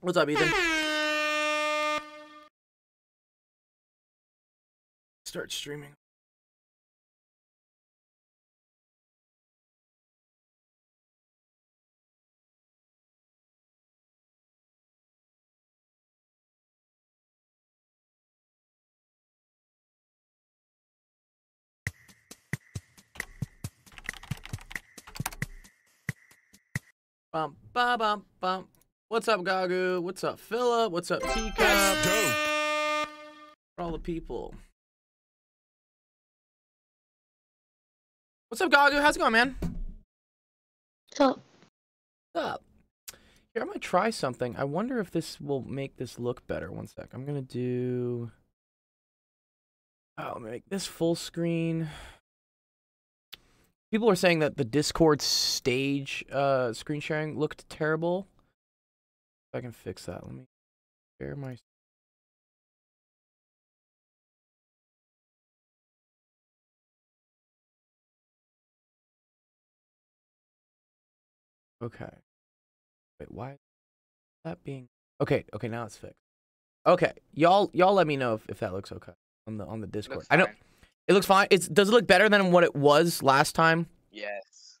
What's up, Ethan? Start streaming. Bum, ba, bum, bum. What's up, Gagu? What's up, Philip? What's up, Teacup? That's dope. For all the people. What's up, Gagu? How's it going, man? So, What's up? Here, I'm gonna try something. I wonder if this will make this look better. One sec. I'm gonna do. I'll make this full screen. People are saying that the Discord stage screen sharing looked terrible. If I can fix that, let me share my. Okay. Wait, why is that being? Okay, okay, now it's fixed. Okay, y'all let me know if that looks okay on the Discord. Looks I know fine. it looks fine. Does it look better than what it was last time? Yes.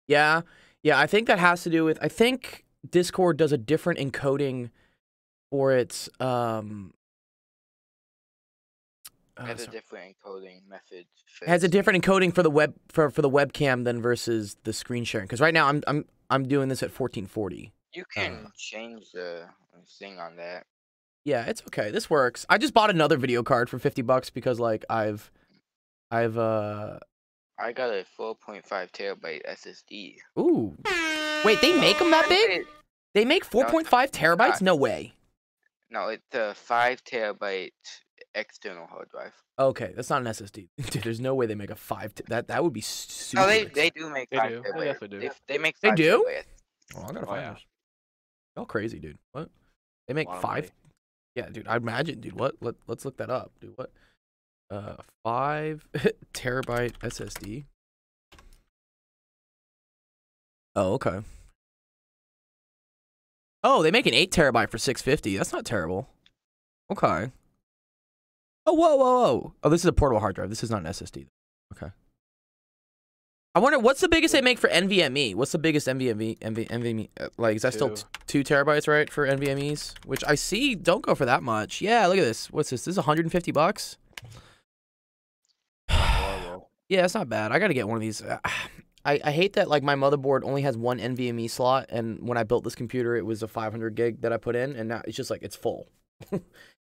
Yeah. Yeah, I think that has to do with I think Discord does a different encoding for its Has a sorry. different encoding method. It has a different encoding for the web for the webcam than versus the screen sharing. Because right now I'm doing this at 1440. You can change the thing on that. Yeah, it's okay. This works. I just bought another video card for $50 because like I've I got a 4.5 terabyte SSD. ooh. Wait, they make them that big? They make 4.5 terabytes? No way. No, it's a 5 terabyte external hard drive. Okay, that's not an SSD. Dude, there's no way they make a 5 that would be super. No, they do make They 5 do. They terabyte. definitely do. They make They 5 do? terabyte. Oh, I gotta Oh, find yeah. this. Y'all crazy, dude. What? They make Lot of 5? money. Yeah, dude. I imagine, dude. What? Let's look that up, dude. What? 5 terabyte SSD. Oh, okay. Oh, they make an 8 terabyte for $650. That's not terrible. Okay. Oh, whoa, whoa, whoa. Oh, this is a portable hard drive. This is not an SSD. Okay. I wonder what's the biggest they make for NVMe. What's the biggest NVMe? Like, is that still 2 terabytes, right, for NVMe's? Which I see don't go for that much. Yeah, look at this. What's this? This is $150. Horrible. Yeah, it's not bad. I gotta get one of these. I hate that like my motherboard only has one NVMe slot, and when I built this computer, it was a 500 gig that I put in, and now it's just like it's full.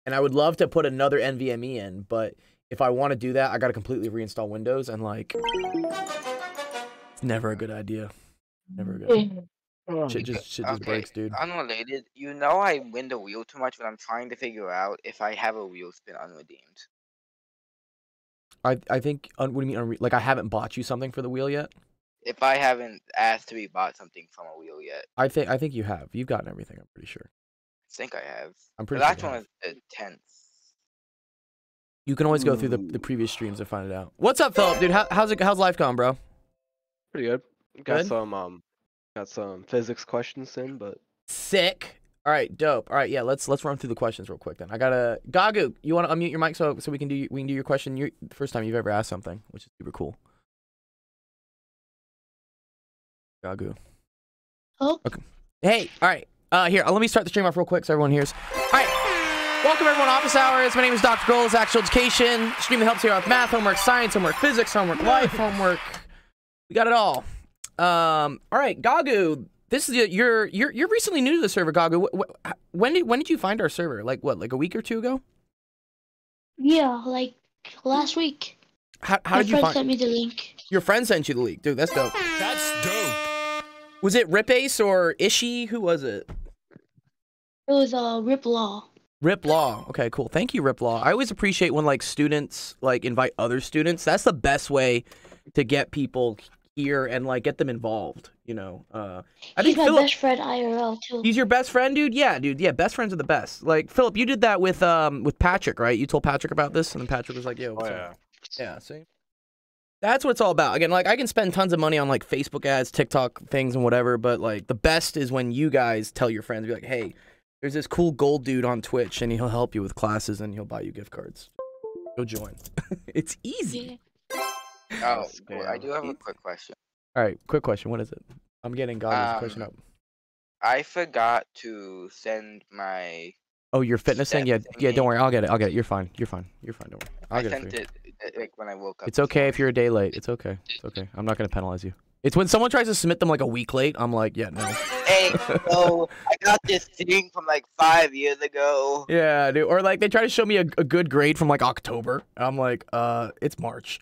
And I would love to put another NVMe in, but if I want to do that, I gotta completely reinstall Windows, and like, it's never a good idea. Never a good. Idea. Shit just breaks, dude. Unrelated. You know I win the wheel too much when I'm trying to figure out if I have a wheel spin unredeemed. I think. What do you mean? Like I haven't bought you something for the wheel yet? If I haven't asked to be bought something from a wheel yet. I think you have. You've gotten everything. I'm pretty sure. I think I have. I'm The pretty sure. last you one have. was the 10th. You can always go through the previous streams and find it out. What's up, Philip, dude? How's life going, bro? Pretty good. Got Good? some physics questions in, but Sick. All right, dope. All right, yeah. Let's run through the questions real quick then. I gotta Gagu. You want to unmute your mic so we can do your question? The first time you've ever asked something, which is super cool. Gagu. oh, Okay. Hey. All right. Here. Let me start the stream off real quick so everyone hears. All right. Welcome everyone to Office Hours. My name is Dr. Goals, Actual Education. Streaming helps you out with math, homework, science, homework, physics, homework, life, homework. We got it all. All right, Gagu. This is you're recently new to the server, Gagu. When did you find our server? Like what? Like a week or two ago? yeah, like last week. How My did you friend find? sent me the link. Your friend sent you the leak, dude. That's dope. that's dope. Was it Rip Ace or Ishi? Who was it? It was Rip Law. Rip Law. Okay, cool. Thank you, Rip Law. I always appreciate when like students like invite other students. That's the best way to get people here and like get them involved. You know. I He's think my Philip. best friend IRL too. He's your best friend, dude. Yeah, dude. Yeah, best friends are the best. Like Philip, you did that with Patrick, right? You told Patrick about this, and then Patrick was like, "Yo, what's Oh up?" yeah. Yeah. See. That's what it's all about. Again, like I can spend tons of money on like Facebook ads, TikTok things, and whatever, but like the best is when you guys tell your friends, be like, "Hey, There's this cool gold dude on Twitch, and he'll help you with classes, and he'll buy you gift cards. Go join. It's easy. Oh, cool. I do have a quick question. All right, quick question. What is it? I'm getting God's question up. I forgot to send my. Oh, your fitness thing? Yeah, step yeah. Don't thingy. worry. I'll get it. I'll get it. You're fine. You're fine. You're fine. Don't worry. I'll I get it sent for you. it like when I woke up. It's okay if you're a day late. It's okay. It's okay. I'm not gonna penalize you. It's when someone tries to submit them like a week late. I'm like, yeah, no. Hey, so I got this thing from like 5 years ago. Yeah, dude. Or like they try to show me a good grade from like October. I'm like, it's March.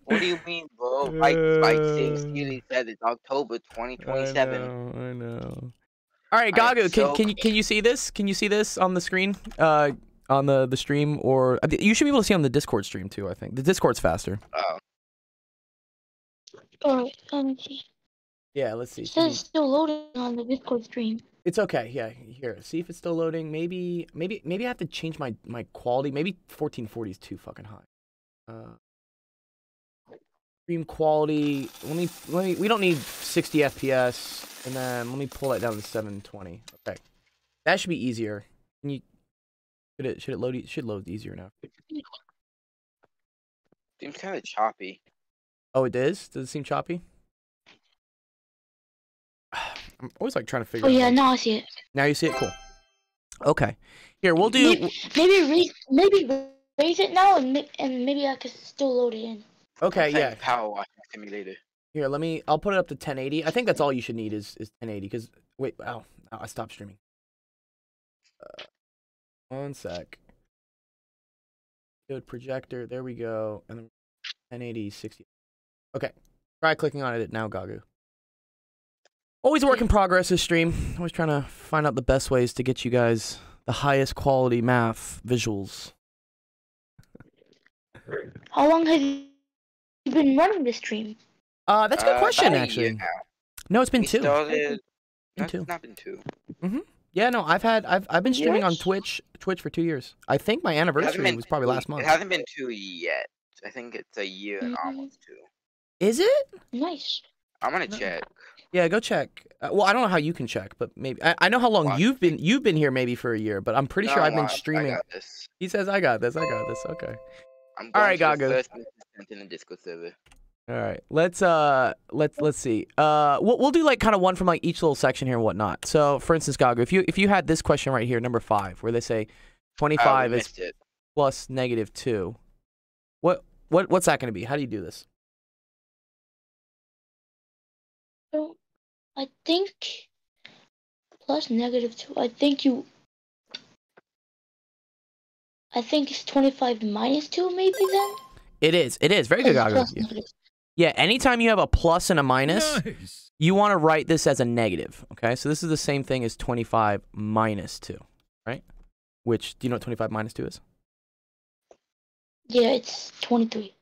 What do you mean, bro? My thing clearly said it's October 2027. I know. All right, I am Gagu, so- can you see this? Can you see this on the screen? On the stream, or you should be able to see on the Discord stream too. I think the Discord's faster. Oh, Alright, let me see. Yeah, let's see. It says it's still loading on the Discord stream. It's okay. Yeah, here. See if it's still loading. Maybe I have to change my quality. Maybe 1440 is too fucking high. Stream quality. Let me. We don't need 60 FPS, and then let me pull that down to 720. Okay, that should be easier. Can you? Should it load? It should load easier now. seems kind of choppy. Oh, it is. Does it seem choppy? I'm always like trying to figure. Oh out yeah, like- now I see it. Now you see it. Cool. Okay. Here we'll do. Maybe raise it now, and maybe I could still load it in. Okay. It's like Yeah. Power washing simulator. Here, I'll put it up to 1080. I think that's all you should need is 1080. Because wait, ow, I stopped streaming. One sec. Good projector. There we go. And then 1080, 60. Okay. Try clicking on it now, Gagu. Always a work in progress. This stream. Always trying to find out the best ways to get you guys the highest quality math visuals. How long have you been running this stream? That's a good question, about a year actually. now. No, it's been We two. started. Been No, two. it's not been two. Yeah, no, I've been streaming on Yes. Twitch for 2 years. I think my anniversary been was probably 2 last month. It hasn't been 2 yet. I think it's a year and Mhm. almost 2. Is it? Nice. I'm gonna No. check. Yeah, go check. Well, I don't know how you can check, but maybe I know how long What? you've been here maybe for a year, but I'm pretty sure I've been I streaming. got this. He says I got this. Okay. I'm All going right, to the Gagu. first assistant in the Discord server. All right. Let's see. We'll do like kind of one from like each little section here and whatnot. So, for instance, Gagu, if you had this question right here, number 5, where they say 25 we is missed it. plus -2, what's that going to be? How do you do this? So, I think plus -2. I think it's 25 minus 2, maybe then. It is. Very good, Plus Gagu. negative. Yeah, anytime you have a plus and a minus, Nice. you want to write this as a negative, okay? So this is the same thing as 25 minus 2, right? Which, do you know what 25 minus 2 is? Yeah, it's 23.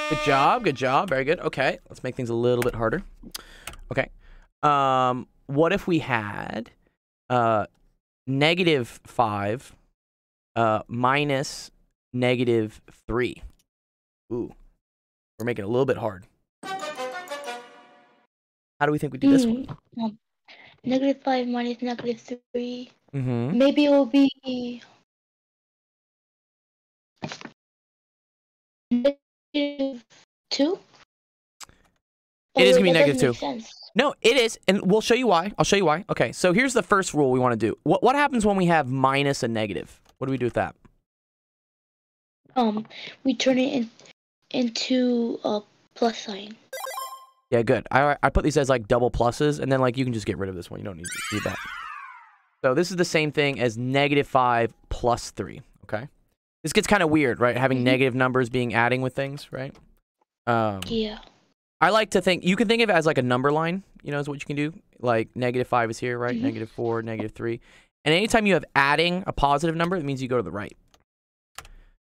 Good job, very good. Okay, let's make things a little bit harder. Okay, what if we had -5 minus -3? Ooh, we're making it a little bit hard. How do we think we do this one? -5 minus -3. Mm-hmm. Maybe it will be -2. It is Or gonna be that negative doesn't 2. make sense. No, it is, and we'll show you why. I'll show you why. Okay, so here's the first rule we want to do. What happens when we have minus a negative? What do we do with that? We turn it into a plus sign. Yeah, good. I put these as like double pluses, and then like you can just get rid of this one. You don't need that. So this is the same thing as -5 plus 3. Okay, this gets kind of weird, right? Having Mhm. negative numbers being adding with things, right? Yeah. I like to think you can think of it as like a number line. You know, is what you can do. Like -5 is here, right? Mhm. -4, -3, and anytime you have adding a positive number, it means you go to the right.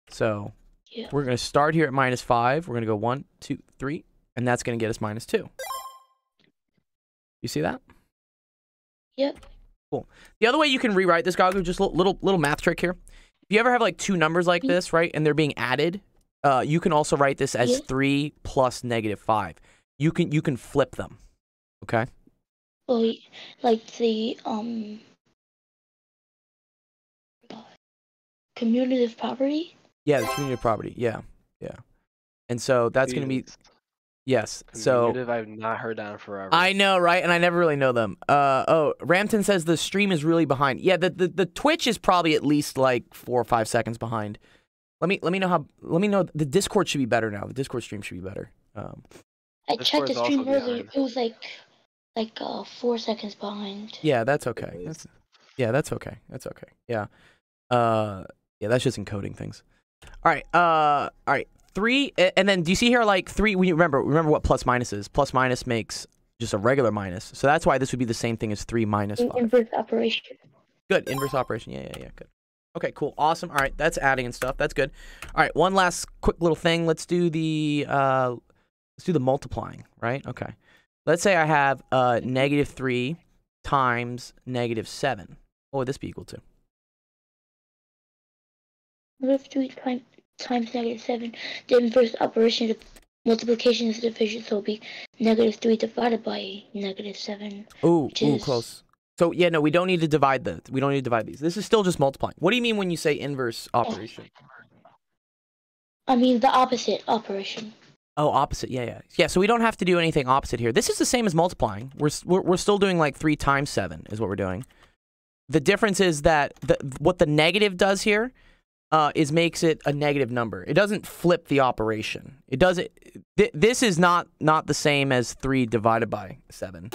So Yeah. we're gonna start here at -5. We're gonna go 1, 2, 3, and that's gonna get us -2. You see that? Yep. The other way you can rewrite this, Gagu, just a little math trick here. If you ever have like two numbers like this, right, and they're being added, you can also write this as Yeah. 3 plus -5. You can flip them. Okay. well, like the commutative property. Yeah, the community property. Yeah, yeah. And so that's going to be Jesus. yes. So Commutative, I've not heard that in forever. I know, right? And I never really know them. Oh, Ramton says the stream is really behind. Yeah, the Twitch is probably at least like 4 or 5 seconds behind. Let me know the Discord should be better now. The Discord stream should be better. I Discord's checked the stream also earlier. behind. It was like 4 seconds behind. Yeah, that's okay. That's okay. That's okay. Yeah. Yeah, that's just encoding things. All right. All right. 3, and then do you see here like 3? When you remember what plus minus is? Plus minus makes just a regular minus, so that's why this would be the same thing as 3 minus 5. Inverse operation. Good, inverse operation. Yeah, good. Okay, cool, awesome. All right, that's adding and stuff. That's good. All right, one last quick little thing. Let's do the multiplying. Right? Okay. Let's say I have -3 times -7. What would this be equal to? -3 times -7. The inverse operation of multiplication is division, so it'll be -3 divided by -7. Ooh, is- close. So yeah, no, we don't need to divide we don't need to divide these. This is still just multiplying. What do you mean when you say inverse operation? I mean the opposite operation. Oh, opposite. Yeah. So we don't have to do anything opposite here. This is the same as multiplying. We're still doing like 3 times 7 is what we're doing. The difference is that what the negative does here is makes it a negative number. It doesn't flip the operation. It doesn't. This is not the same as 3 divided by 7.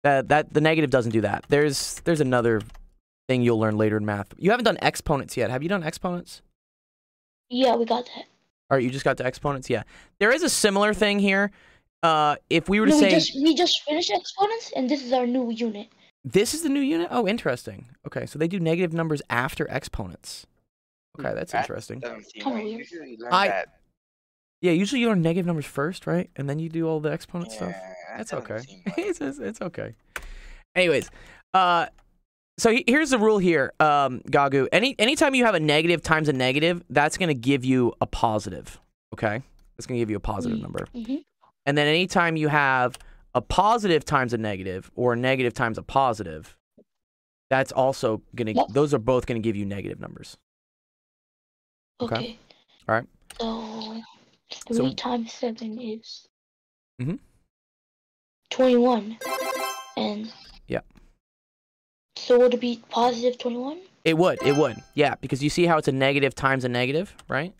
That the negative doesn't do that. There's another thing you'll learn later in math. You haven't done exponents yet. Have you done exponents? Yeah, we got that. All right, you just got to exponents. Yeah, there is a similar thing here. If we were to No, say we just finished exponents, and this is our new unit. this is the new unit. Oh, interesting. Okay, so they do negative numbers after exponents. Okay, that's That interesting. doesn't seem Kinda right. weird. Usually you learn I- that. Yeah, usually you learn negative numbers first, right? And then you do all the exponent stuff. Yeah, that That's doesn't okay. seem right. it's okay. Anyways, so here's the rule here, Gagu. Anytime you have a negative times a negative, that's gonna give you a positive. Okay, that's gonna give you a positive number. Mm-hmm. And then anytime you have a positive times a negative or a negative times a positive, that's also gonna. Yep. Those are both gonna give you negative numbers. Okay. Okay. All right. So 3 So- times 7 is Mhm. 21, and Yeah. So would it be positive 21? It would. Yeah, because you see how it's a negative times a negative, right?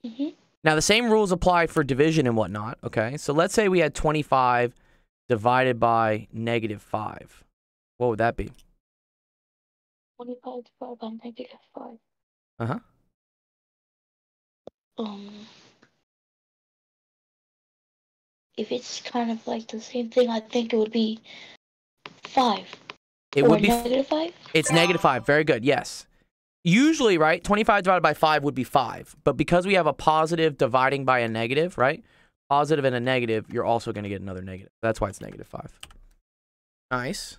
Mm-hmm. Now, the same rules apply for division and whatnot, okay? So let's say we had 25 divided by -5. What would that be? 25 divided by -5. Uh-huh. If it's kind of like the same thing, I think it would be 5. It or would be... -5? It's -5. Very good, yes. Usually, right, 25 divided by 5 would be 5. But because we have a positive dividing by a negative, right? Positive and a negative, you're also going to get another negative. That's why it's -5. Nice.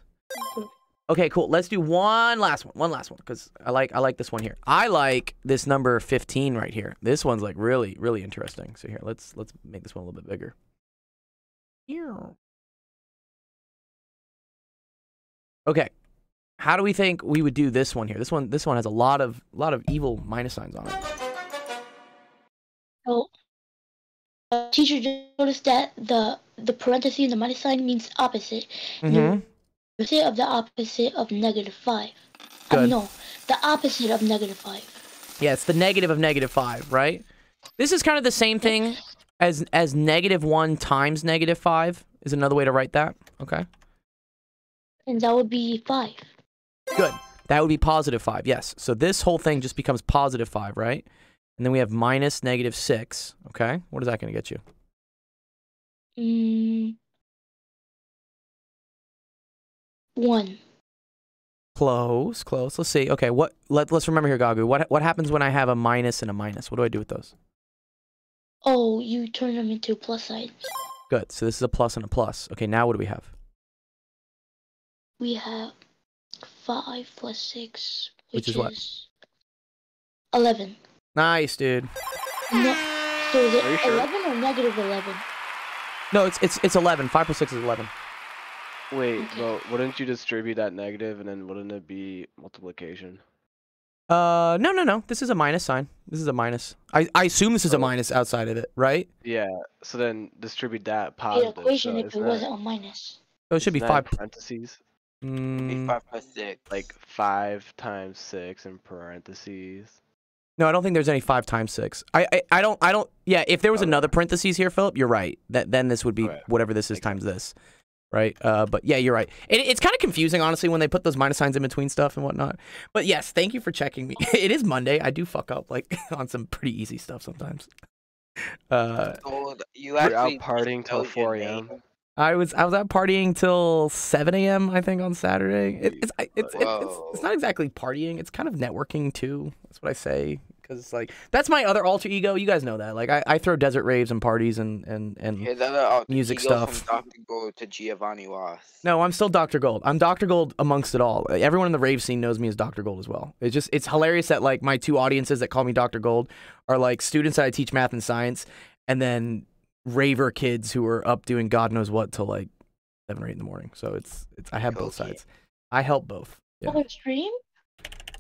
Okay, cool. Let's do one last one. Because I like this one here. I like this number 15 right here. This one's like really, really interesting. So here, let's make this one a little bit bigger. Here. Okay. How do we think we would do this one here? This one has a lot of evil minus signs on it. So, teacher just noticed that the parenthesis and the minus sign means opposite. Mm-hmm. Opposite of the opposite of -5. Good. No, the opposite of -5. Yeah, it's the negative of -5, right? This is kind of the same thing as -1 times -5 is another way to write that. Okay. And that would be 5. Good. That would be +5, yes. So this whole thing just becomes +5, right? And then we have minus -6, okay? What is that going to get you? 1. Close. Let's see. Okay, let's remember here, Gagu. What happens when I have a minus and a minus? What do I do with those? Oh, you turn them into plus signs. Good. So this is a plus and a plus. Okay, now what do we have? We have 5 plus 6, Which which is what? 11. Nice, dude. No, so is it Are you sure? 11 or -11? No, it's 11. 5 plus 6 is 11. Wait, Okay. well, wouldn't you distribute that negative and then wouldn't it be multiplication? No. This is a minus sign. This is a minus. I assume this is a Oh. minus outside of it, right? Yeah, so then distribute that The positive. equation So if isn't it that, wasn't a minus. So it should be isn't that in 5. parentheses? It'd be Mm, 5 plus 6. Like 5 times 6 in parentheses. no, I don't think there's any 5 times 6. I don't. Yeah, if there was Okay. another parentheses here, Philip, you're right. Then this would be Okay. whatever this is Makes times this, right? But yeah, you're right. It's kind of confusing, honestly, when they put those minus signs in between stuff and whatnot. But yes, thank you for checking me. It is Monday. I do fuck up like on some pretty easy stuff sometimes. Gold, you You're out actually partying till spelled your 4 a.m. name. I was out partying till 7 a.m. I think on Saturday. It's Whoa. not exactly partying. It's kind of networking too. That's what I say because like that's my other alter ego. You guys know that. Like I throw desert raves and parties and Here's other alter music ego stuff. From Dr. Gold to Giovanni Ross. no, I'm still Dr. Gold. I'm Dr. Gold amongst it all. Everyone in the rave scene knows me as Dr. Gold as well. It's hilarious that like my two audiences that call me Dr. Gold are like students that I teach math and science, and then raver kids who are up doing God knows what till like 7 or 8 in the morning. So it's I have both Okay. sides. I help both. Yeah. Oh, stream?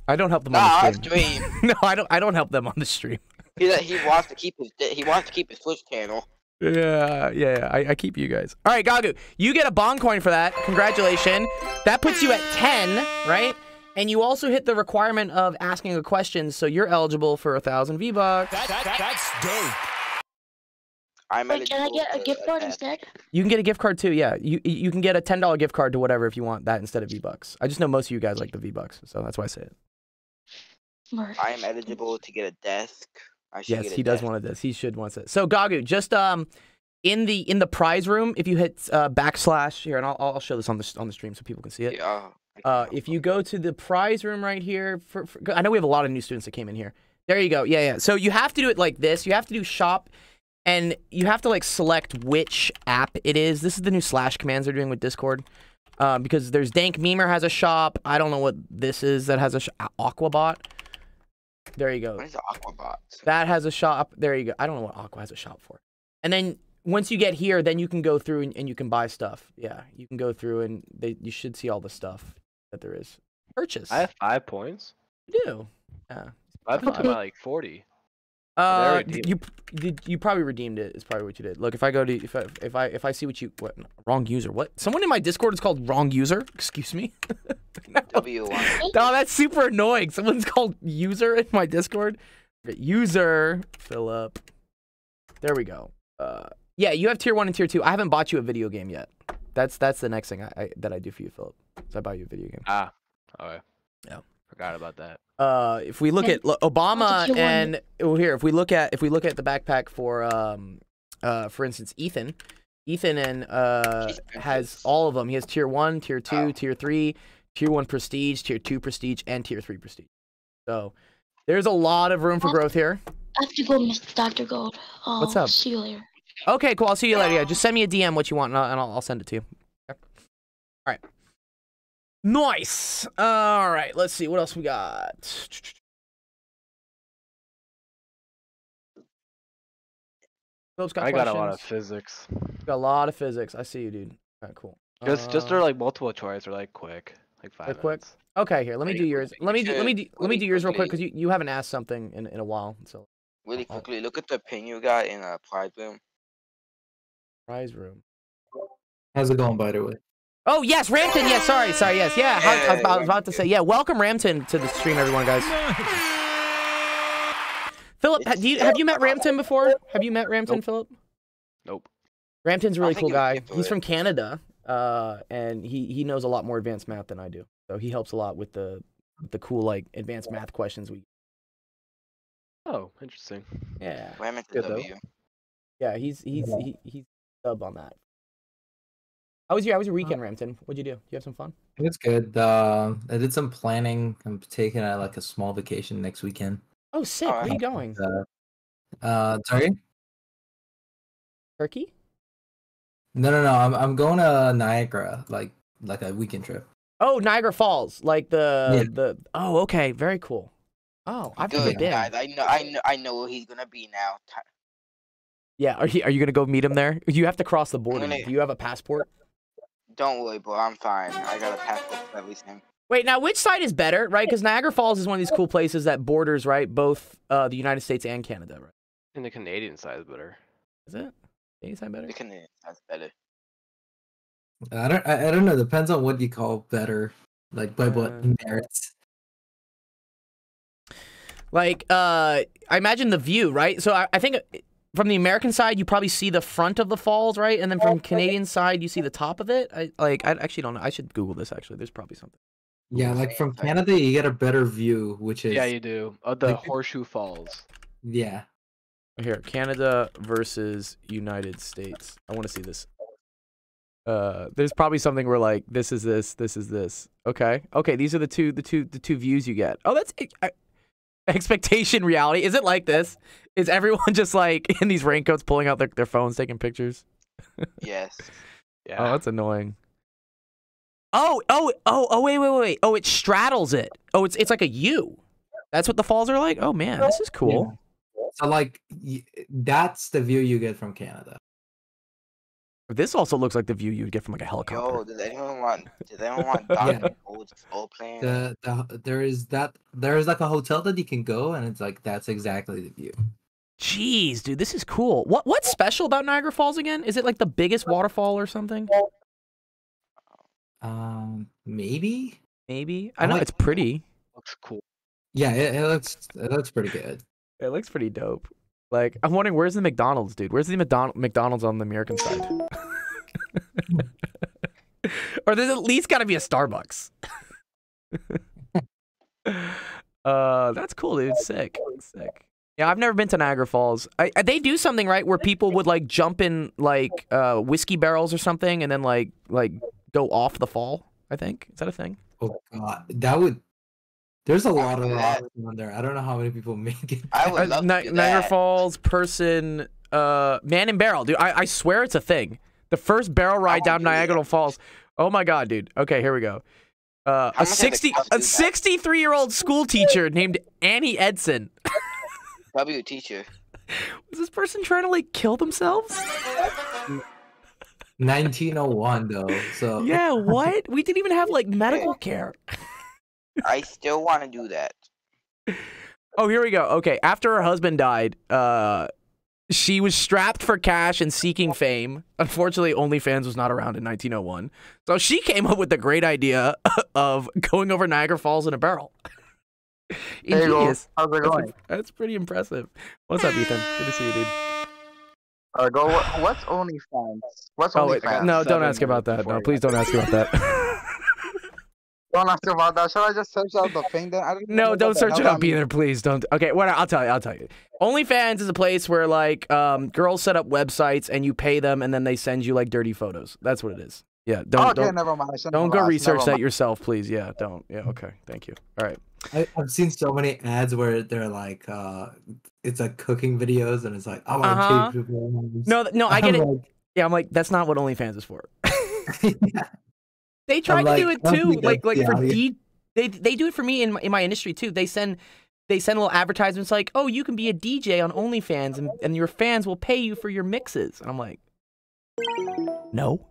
I don't help them on Nah, the stream. stream. No, I don't help them on the stream. He wants to keep his Twitch channel. Yeah. I keep you guys. All right, Gagu, you get a bond coin for that. Congratulations. That puts you at 10, right? And you also hit the requirement of asking a question, so you're eligible for 1,000 V-Bucks. That's dope. I'm Wait, can I eligible get a to gift card attend. instead? You can get a gift card too, yeah. You can get a $10 gift card to whatever if you want that instead of V-Bucks. I just know most of you guys like the V-Bucks, so that's why I say it. Smart. I am eligible to get a desk. I should Yes, get a he does desk. want this. He should want it. So Gagu, just in the prize room, if you hit backslash here, and I'll show this on the stream so people can see it. Yeah. If you go to the prize room right here, I know we have a lot of new students that came in here. There you go. Yeah. So you have to do it like this. You have to do shop, and you have to like select which app it is. This is the new slash commands they're doing with Discord. Because there's Dank Memer has a shop. I don't know what this is that has a Aquabot. There you go. What is the Aquabot? That has a shop. There you go. I don't know what Aqua has a shop for. And then once you get here, then you can go through and you can buy stuff. Yeah, you can go through and you should see all the stuff that there is. Purchase. I have 5 points. You do. Yeah. I thought I'm Okay. at like 40. redeemed You probably redeemed it. Is probably what you did. Look, if I go to if I see what wrong user. What? Someone in my Discord is called wrong user. Excuse me. No. W1. No, that's super annoying. Someone's called user in my Discord. User Philip. There we go. Yeah, you have tier 1 and tier 2. I haven't bought you a video game yet. That's the next thing that I do for you, Philip. So I buy you a video game. Ah, okay. Yeah. Forgot about that. If we look at Obama tier 1. and here, if we look at the backpack for instance, Ethan and has all of them. He has tier 1, tier 2, Oh. tier 3, tier 1 prestige, tier 2 prestige, and tier 3 prestige. So there's a lot of room for growth here. I have to go, Mr. Dr. Gold. What's up? See you later. Okay, cool. I'll see you later. Yeah, just send me a DM what you want, and I'll send it to you. Okay. All right. Nice. All right. Let's see what else we got. Philip's got I got a lot of questions. physics. Got a lot of physics. I see you, dude. All right, cool. Just they're like multiple choice or like quick, like 5 they're quick? minutes. Okay, here. Let me do yours. Let me do yours real quick because quickly. you haven't asked something in a while. So Really quickly, look at the pin you got in a pride room. prize room. How's it going, by the way? Oh yes, Ramton. Yes, sorry. Yes, yeah. I was about to say yeah. Welcome Ramton to the stream, everyone, guys. Philip, have you met Ramton before? Have you met Ramton, Nope. Philip? Nope. Ramton's a really think cool he would guy. get to He's it. from Canada, and he knows a lot more advanced math than I do. So he helps a lot with the cool like advanced math questions we. Oh, interesting. Yeah, Remington Good, though. W. yeah. He's sub on that. How was your weekend, Ramton? What'd you do? You have some fun? It's good. I did some planning. I'm taking like a small vacation next weekend. Oh, sick. Where are you going? Sorry? Turkey? No. I'm going to Niagara, like a weekend trip. Oh, Niagara Falls, like Yeah. the. Oh, okay, very cool. Oh, I've never Good been. guys. I know where he's gonna be now. Yeah, are you gonna go meet him there? You have to cross the border. gonna- Do you have a passport? Don't worry, bro. I'm fine. I got a passport for everything. Wait, now which side is better, right? Because Niagara Falls is one of these cool places that borders, right, both the United States and Canada, right? And the Canadian side is better. Is it? Canadian side better? The Canadian side's better. I don't know. Depends on what you call better. Like by what merits. Like, I imagine the view, right? So I think from the American side, you probably see the front of the falls, right? And then from Canadian side, you see the top of it. I actually don't know. I should Google this, actually. There's probably something. Yeah, like from Canada, you get a better view, which is Yeah, you do. The like- Horseshoe Falls. yeah. Here, Canada versus United States. I want to see this. There's probably something where like this is this, this is this. Okay, okay. These are the two views you get. Oh, that's expectation reality. Is it like this? Is everyone just like in these raincoats pulling out their phones, taking pictures? Yes. Yeah. Oh, that's annoying. Oh, wait. Oh, it straddles it. Oh, it's like a U. That's what the falls are like? Oh man, this is cool. So like that's the view you get from Canada. This also looks like the view you'd get from like a helicopter. Yo, does anyone want Dr. Cold's soul plane? There is like a hotel that you can go and it's like that's exactly the view. Jeez, dude, this is cool. What's special about Niagara Falls again? Is it like the biggest waterfall or something? Maybe. Maybe. I know it's pretty. Looks cool. Yeah, it looks pretty good. It looks pretty dope. Like, I'm wondering, where's the McDonald's, dude? Where's the McDonald's on the American side? Or there's at least got to be a Starbucks. That's cool, dude. Sick. Sick. Yeah, I've never been to Niagara Falls. They do something, right, where people would, like, jump in, like, whiskey barrels or something and then, like go off the fall, I think. Is that a thing? Oh, God. That would... There's a lot of rocks on there. I don't know how many people make it. I would love to do Niagara that. Falls, person, man in barrel, dude. I swear it's a thing. The first barrel ride down Niagara Falls. Oh my god, dude. Okay, here we go. A much does it cost to do that? 63-year-old school teacher named Annie Edson. W teacher. Was this person trying to like kill themselves? 1901 though. So Yeah, what? We didn't even have like medical care. I still want to do that. Oh, here we go. Okay, after her husband died, she was strapped for cash and seeking fame. Unfortunately, OnlyFans was not around in 1901. So she came up with the great idea of going over Niagara Falls in a barrel. There you go. Ingenious. How's it going? That's pretty impressive. What's up, Ethan? Good to see you, dude. What's OnlyFans? What's Oh, wait, OnlyFans? no, don't 7 ask about that. before No, you please got don't ask about that. Don't ask about that. Should I just search out the thing then? I don't know No, what don't the search hell it up I'm- either, please. Don't. Okay, well, I'll tell you. OnlyFans is a place where like girls set up websites and you pay them and then they send you like dirty photos. That's what it is. Yeah, don't never mind. I shouldn't don't have go asked. research Never that mind. yourself, please. Yeah, don't. Yeah, okay. Thank you. All right. I've seen so many ads where they're like, it's like cooking videos, and it's like, I want to Uh-huh. change people's lives. No, I get it. I'm Yeah, I'm like, that's not what OnlyFans is for. like, They tried to like, do it I don't too. think Like that's the for audience. they do it for me in my industry too. They send little advertisements like, oh, you can be a DJ on OnlyFans and your fans will pay you for your mixes. And I'm like, no.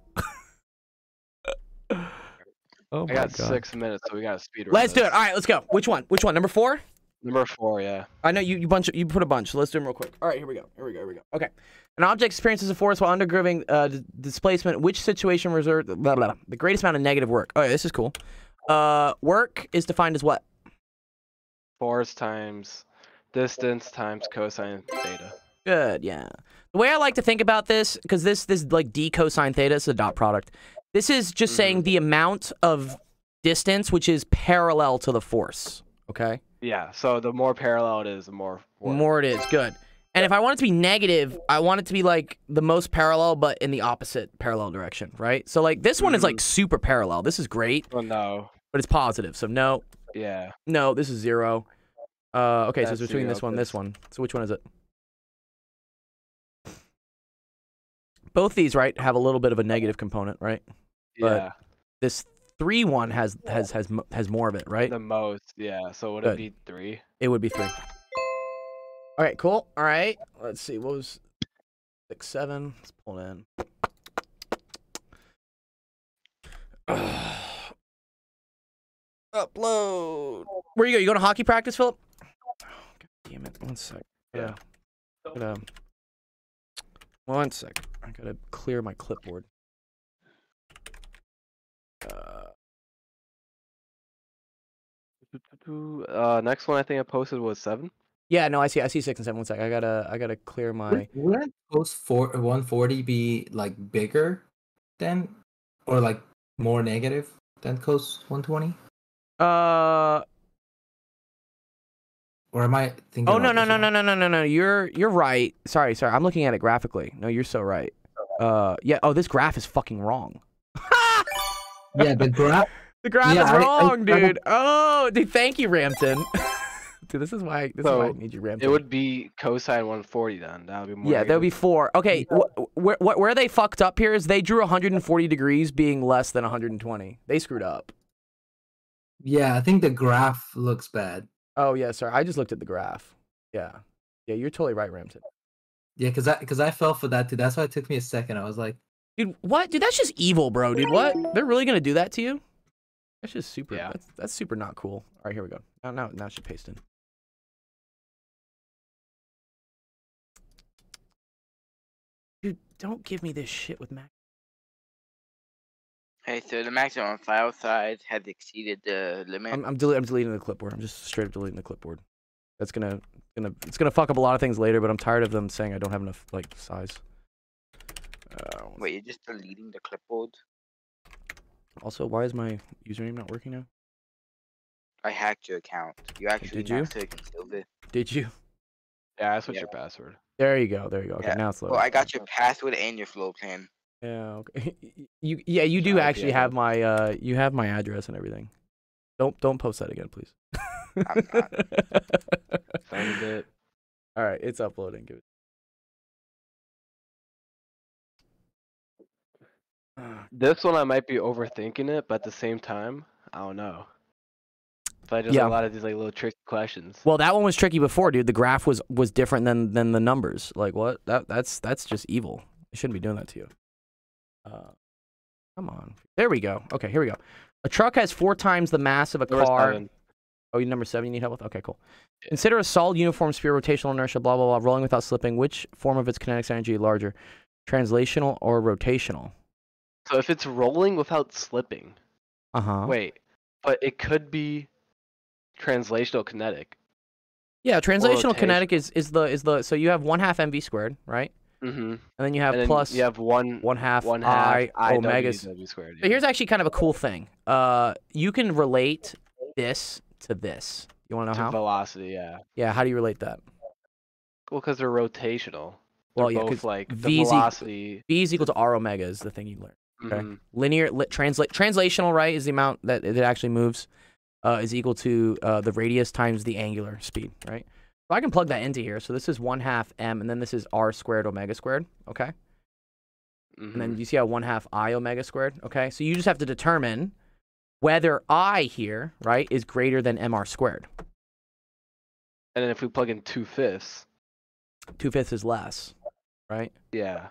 Oh my I got god. 6 minutes, so we got to speed run Let's do this. it. All right, let's go. Which one? Number 4? Number 4, yeah. I know you put a bunch. So let's do them real quick. All right, here we go. Okay. An object experiences a force while undergoing displacement. Which situation reserved blah, blah, blah, the greatest amount of negative work? Oh, yeah, this is cool. Work is defined as what? Force times distance times cosine theta. Good, yeah. The way I like to think about this, because this like d cosine theta is a dot product. This is just saying the amount of distance which is parallel to the force. Okay. Yeah, so the more parallel it is, the more work. More it is. Good. And if I want it to be negative, I want it to be like the most parallel, but in the opposite parallel direction, right? So like this one is like super parallel. This is great, Well, no. but it's positive. So no, Yeah. no, this is 0. Okay, so it's That's between 0, this one, but this one. So which one is it? Both these, right, have a little bit of a negative component, right? But Yeah. this 3 one has more of it, right? The most, yeah. So would Good. it be 3? It would be 3. All right, cool. All right, let's see. What was 6, 7? Let's pull it in. Upload. Where you go? You going to hockey practice, Philip? Oh, God damn it. 1 sec. Yeah. One sec. I gotta clear my clipboard. Next one I think I posted was 7. Yeah, no, I see 6 and 7. 1 sec. I gotta clear my. Wouldn't post 140 be like bigger than, or like more negative than coast 120? Or am I thinking? Oh no about no this no wrong? no no no no! You're right. Sorry. I'm looking at it graphically. No, you're so right. Yeah. Oh, this graph is fucking wrong. Yeah, the graph. The graph Yeah, is I wrong, don't- dude. Oh, dude. Thank you, Ramton. Dude, this is why I So, need you, Ramton. It would be cosine 140 then. That would be more. Yeah, that would be 4. Okay, where they fucked up here is they drew 140 degrees being less than 120. They screwed up. Yeah, I think the graph looks bad. Oh yeah, sorry. I just looked at the graph. Yeah, you're totally right, Ramton. Yeah, because I fell for that too. That's why it took me a second. I was like, Dude, what? Dude, that's just evil, bro. Dude, what? They're really gonna do that to you? That's just super. Yeah. That's super not cool. All right, here we go. Now it should paste in. Dude, don't give me this shit with Mac. Hey, so the maximum file size has exceeded the limit. I'm deleting the clipboard. I'm just straight up deleting the clipboard. That's it's gonna fuck up a lot of things later, but I'm tired of them saying I don't have enough like size. Wait, you're just deleting the clipboard? Also, why is my username not working now? I hacked your account. You actually Did you? concealed it. Did you? Yeah, I switched Yeah. your password. There you go. Okay, Yeah. now it's loaded. Well, I got your password and your floor plan. Yeah. Okay. You do IP actually have address. my you have my address and everything. Don't post that again, please. I'm not. Found it. All right, it's uploading. Give it. This one I might be overthinking it, but at the same time, I don't know. But I just Yeah. have a lot of these like little tricky questions. Well, that one was tricky before, dude. The graph was different than the numbers. Like what? That's just evil. I shouldn't be doing that to you. Come on. There we go. Okay, here we go. A truck has 4 times the mass of a Number car. 7. Oh, you number 7 you need help with? Okay, cool. Yeah. Consider a solid uniform sphere, rotational inertia, blah, blah, blah, rolling without slipping. Which form of its kinetics energy larger? Translational or rotational? So if it's rolling without slipping, Uh-huh. wait, but it could be translational kinetic. Yeah, translational rotation. kinetic is the so you have 1/2 mv squared, right? Mm-hmm. And then you have And then plus you have one 1/2 half I omega. So IW squared. here's actually kind of a cool thing. You can relate this to this. You want to know to how? velocity, yeah. Yeah, how do you relate that? Well, because they're rotational. Well, They're yeah, both 'cause like the V is velocity. V is equal to R omega is the thing you learn. Okay. Mhm. Linear translational, right, is the amount that it actually moves, is equal to the radius times the angular speed, right? So I can plug that into here. So this is 1/2 m, and then this is r squared omega squared, okay? And then Mhm. you see how 1/2 I omega squared, okay? So you just have to determine whether I here, right, is greater than mr squared. And then if we plug in 2/5, 2/5 is less, right? yeah.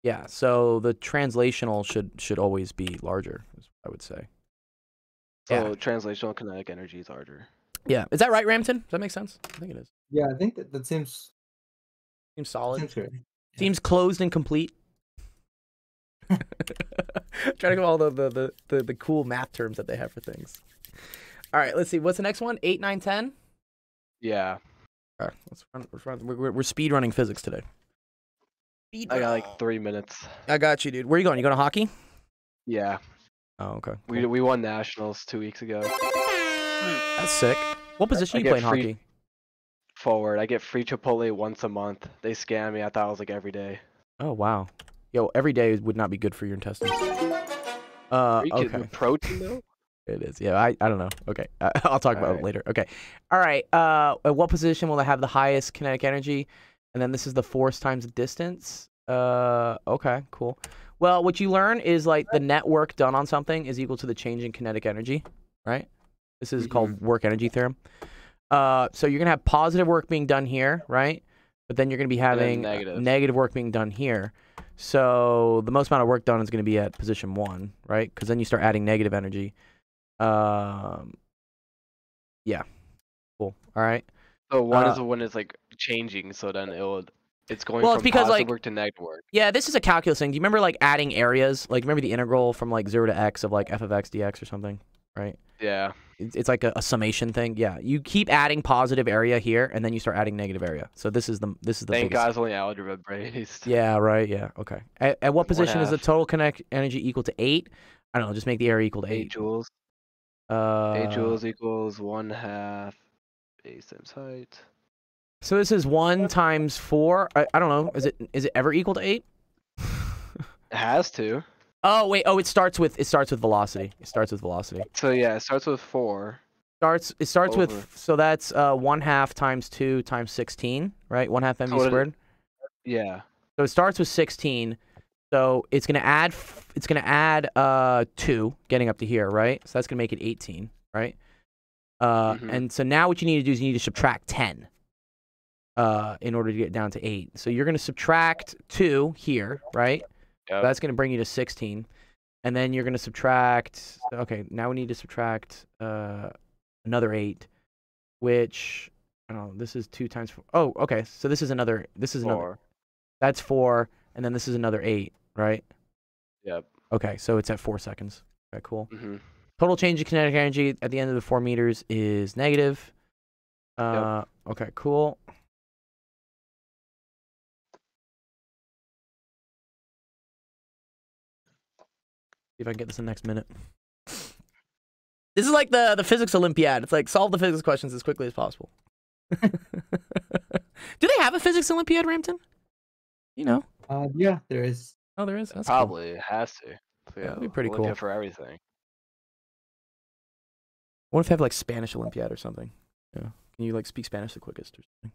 Yeah. So the translational should always be larger, is what I would say. So Yeah. translational kinetic energy is larger. Yeah. Is that right, Ramton? Does that make sense? I think it is. yeah, I think that seems Seems solid. good. Yeah. Seems closed and complete. Trying to go all the cool math terms that they have for things. All right, let's see. What's the next one? 8, 9, 10? Yeah. All right, let's run. We're speed running physics today. Speed I got run. like 3 minutes. I got you, dude. Where you going? You going to hockey? Yeah. Oh, okay. We won nationals 2 weeks ago. That's sick. What position I you get play in free- hockey? Forward. I get free Chipotle once a month. They scam me. I thought it was like every day. Oh, wow. Yo, every day would not be good for your intestines. Are you kidding? Okay. With protein though? It is. Yeah, I don't know. Okay. I'll talk about it Alright. later. Okay. All right. At what position will I have the highest kinetic energy? And then this is the force times the distance. Okay, cool. Well, what you learn is like the net work done on something is equal to the change in kinetic energy, right? This is called work energy theorem. So you're going to have positive work being done here, right? But then you're going to be then having negative. negative work being done here. So the most amount of work done is going to be at position 1, right? Because then you start adding negative energy. Cool. All right. So one is when it's like changing, so then it's going Well, from it's because, positive like- work to negative work. Yeah, this is a calculus thing. Do you remember like adding areas? Like remember the integral from like 0 to x of like f of x dx or something, right? Yeah. It's like a summation thing. Yeah, you keep adding positive area here, and then you start adding negative area. So this is the Thank biggest. God it's only algebra based. Yeah, right. Yeah, okay. At what position is the 1/2. total kinetic energy equal to 8? I don't know. Just make the area equal to 8 8. joules. 8 joules equals 1/2 base times height. So this is 1 times 4. I don't know. Is it ever equal to 8? It has to. Oh wait. Oh, it starts with velocity. It starts with velocity. So yeah, it starts with 4. It starts Over. with, so that's 1/2 times 2 times 16, right? 1/2 mv So what is it? squared. Yeah. So it starts with 16. So it's gonna add 2 getting up to here, right? So that's gonna make it 18, right? And so now what you need to do is you need to subtract 10 in order to get down to 8. So you're gonna subtract 2 here, right? Yep. That's gonna bring you to 16, and then you're gonna subtract. Okay, now we need to subtract another 8, which I don't know. This is 2 times 4. Oh, okay. So this is another. Four. That's 4, and then this is another 8, right? Yep. Okay, so it's at 4 seconds. Okay, cool. Mm-hmm. Total change in kinetic energy at the end of the 4 meters is negative. Okay, cool. See if I can get this in the next minute. This is like the physics Olympiad. It's like solve the physics questions as quickly as possible. Do they have a physics Olympiad, Rampton? You know? Yeah, there is. Oh, there is? That's cool. Probably it has to. So, yeah, That'd be pretty Olympia cool. for everything. What if they have like Spanish Olympiad or something? Yeah. Can you like speak Spanish the quickest or something?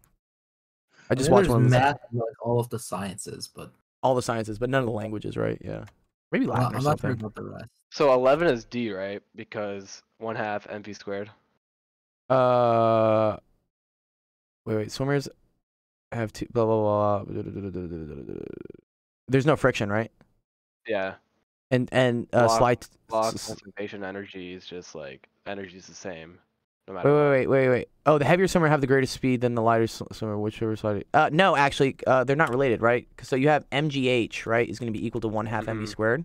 I just watched one of those, math, and, like all of the sciences, but all the sciences, but none of the languages, right? Yeah. Maybe Latin or I'm not sure something. about the rest. So 11 is D, right? Because 1/2 mv squared. Wait. Swimmers have two. Blah blah blah. There's no friction, right? Yeah. And Block- slide. Block concentration energy is just like energy is the same. No matter what. Wait. Oh, the heavier swimmer have the greatest speed than the lighter swimmer, whichever side. No, actually, they're not related, right? So you have mgh, right? Is going to be equal to 1/2 mv squared.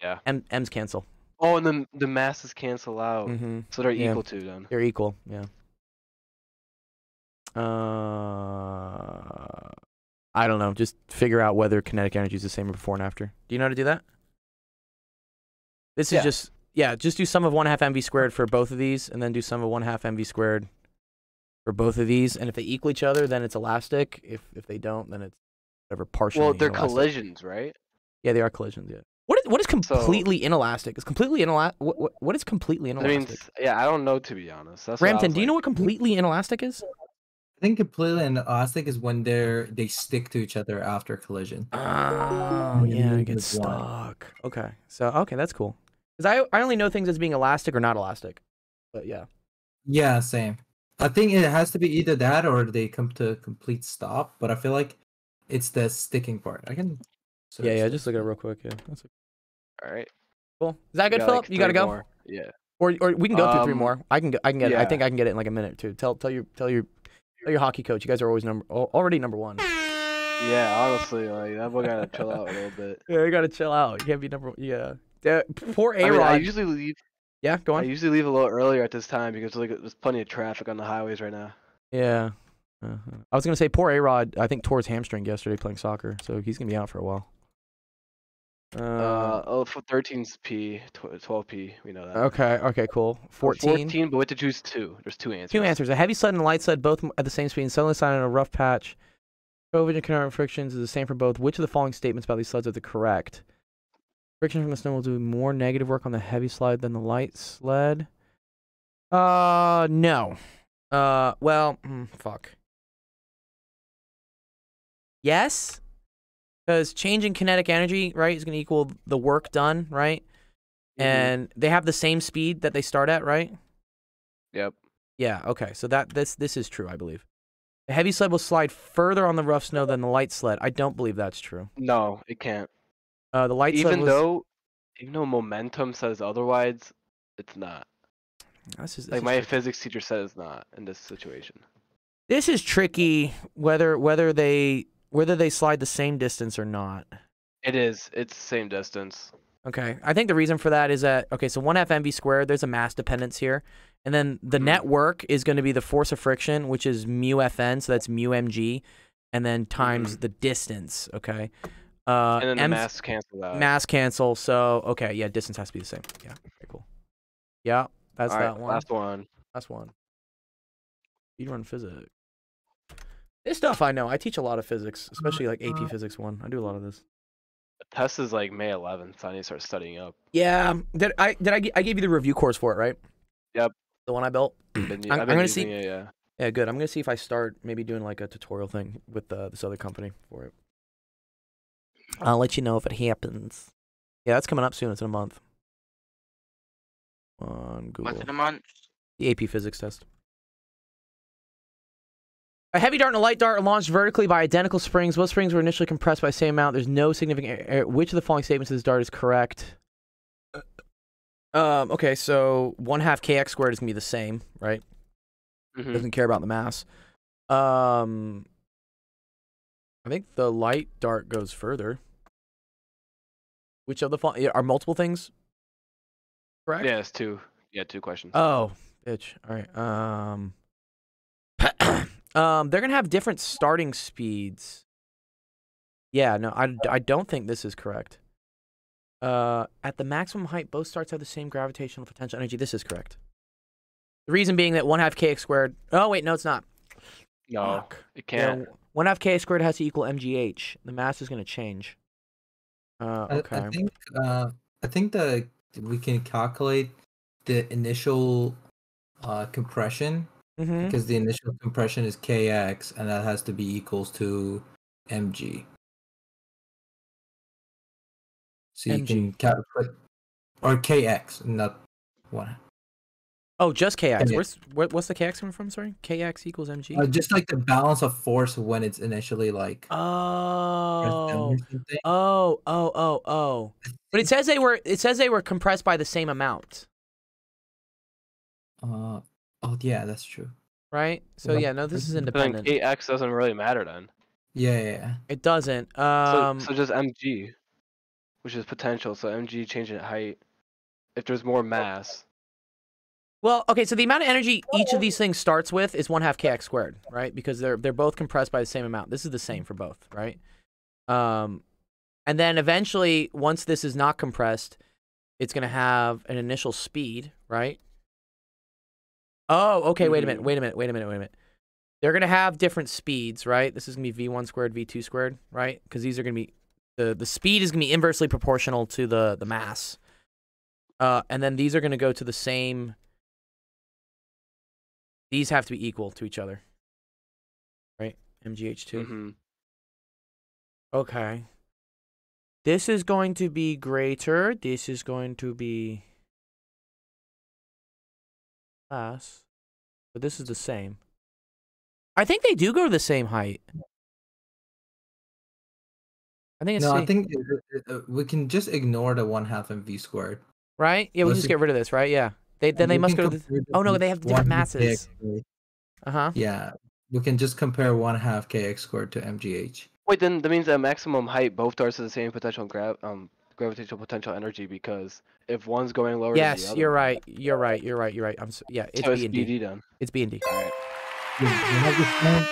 Yeah. M's cancel. Oh, and then the masses cancel out, so they're Yeah. equal to then. They're equal. Yeah. I don't know. Just figure out whether kinetic energy is the same before and after. Do you know how to do that? This is just do sum of 1/2 mv squared for both of these, and then do sum of 1/2 mv squared for both of these. And if they equal each other, then it's elastic. If they don't, then it's whatever partially. Well, they're inelastic. collisions, right? Yeah, they are collisions. Yeah. What is completely inelastic? Is completely inelastic? What is completely I inelastic? mean, yeah, I don't know to be honest. That's what I Rampton, was do you know like- what completely inelastic is? I think completely inelastic is when they stick to each other after collision. Oh, And you yeah, I move get with one. stuck. Okay, that's cool. Because I only know things as being elastic or not elastic. But yeah. Yeah, same. I think it has to be either that or they come to a complete stop. But I feel like it's the sticking part. I can. search Yeah, this. just look at it real quick. Yeah, that's All right. cool. Is that We good, got, Philip? like, You gotta 3 go, more. Yeah. or we can go through 3 more. I can get it. I yeah. think I can get it in like a minute too. Tell your hockey coach. You guys are always already number 1. Yeah, honestly, like that boy gotta chill out a little bit. Yeah, you gotta chill out. You can't be number. Yeah. Poor I mean, A-Rod. I usually leave. Yeah, go I on. usually leave a little earlier at this time because like there's plenty of traffic on the highways right now. Yeah. I was gonna say poor A-Rod. I think tore his hamstring yesterday playing soccer, so he's gonna be out for a while. For 13's P, 12P, we know that. Okay, cool. 14. 14, but we have to choose 2. There's 2 answers. 2 answers. A heavy sled and a light sled both at the same speed and suddenly slide on a rough patch. Coefficient of kinetic frictions is the same for both. Which of the following statements about these sleds are the correct? Friction from the snow will do more negative work on the heavy sled than the light sled. No. Fuck. Yes? Because changing kinetic energy, right, is going to equal the work done, right? And they have the same speed that they start at, right? Yep. Yeah, okay. So this is true, I believe. The heavy sled will slide further on the rough snow than the light sled. I don't believe that's true. No, it can't. The light sled Even though momentum says otherwise, it's not. This is Like my physics teacher said it's not in this situation. This is tricky. Whether they slide the same distance or not. It is. It's the same distance. Okay, I think the reason for that is that, okay, so 1/2 mv squared, there's a mass dependence here. And then the network is going to be the force of friction, which is mu Fn, so that's mu mg, and then times the distance, okay? And then the mass cancel out. Mass cancel, so, okay, yeah, distance has to be the same. Yeah, very cool. Yeah, that's that one. Last one. Last one. Speedrun physics. This stuff I know. I teach a lot of physics, especially like AP Physics 1. I do a lot of this. The test is like May 11th, so I need to start studying up. Yeah, I gave you the review course for it, right? Yep. The one I built. I've been I'm gonna using see. it, yeah. Yeah, good. I'm gonna see if I start maybe doing like a tutorial thing with this other company for it. I'll let you know if it happens. Yeah, that's coming up soon. It's in a month. On Google. Once in a month. The AP Physics test. A heavy dart and a light dart are launched vertically by identical springs. Both springs were initially compressed by the same amount. There's no significant error. Which of the following statements of this dart is correct? Okay, so 1/2 kx squared is gonna be the same, right? Doesn't care about the mass. I think the light dart goes further. Which of the following are multiple things correct? Yeah, it's two. Yeah, two questions. Oh, bitch. All right. They're gonna have different starting speeds. Yeah, no, I don't think this is correct. At the maximum height, both starts have the same gravitational potential energy. This is correct. The reason being that 1/2 kx squared. Oh wait, no, it's not. No, Fuck. it can't. Yeah, 1/2 kx squared has to equal mgh. The mass is gonna change. Okay. I think that we can calculate the initial compression because the initial compression is kx, and that has to be equals to mg. So you can calculate, or kx, not one. Oh, just kx. KX. What's the kx coming from? Sorry, kx equals mg. Just like the balance of force when it's initially like. Oh. But it says they were compressed by the same amount. Oh yeah, that's true. Right? So yeah, no, this is independent. Then kx doesn't really matter then. Yeah. It doesn't. So just mg, which is potential. So mg changing height. If there's more mass. Well, okay, so the amount of energy each of these things starts with is 1/2 kx squared, right? Because they're both compressed by the same amount. This is the same for both, right? And then eventually, once this is not compressed, it's going to have an initial speed, right? Oh, okay, wait a minute. They're going to have different speeds, right? This is going to be v1 squared, v2 squared, right? Because these are going to be, the speed is going to be inversely proportional to the mass. And then these are going to go to the same, these have to be equal to each other, right? mgh2. Okay. This is going to be greater. This is going to be less. But this is the same. I think they do go to the same height. I think it's No, I think we can just ignore the 1/2 mv squared. right. Yeah, we just get rid of this, right? Yeah. Then they must go to the. Oh no, they have different masses. Yeah, we can just compare 1/2 kx squared to mgh. Wait, then that means at maximum height, both darts have the same potential gravitational potential energy, because if one's going lower than the Yes, other. you're right. You're right. Yeah, it's So B and D. BD then. It's B and D. All right. Yeah,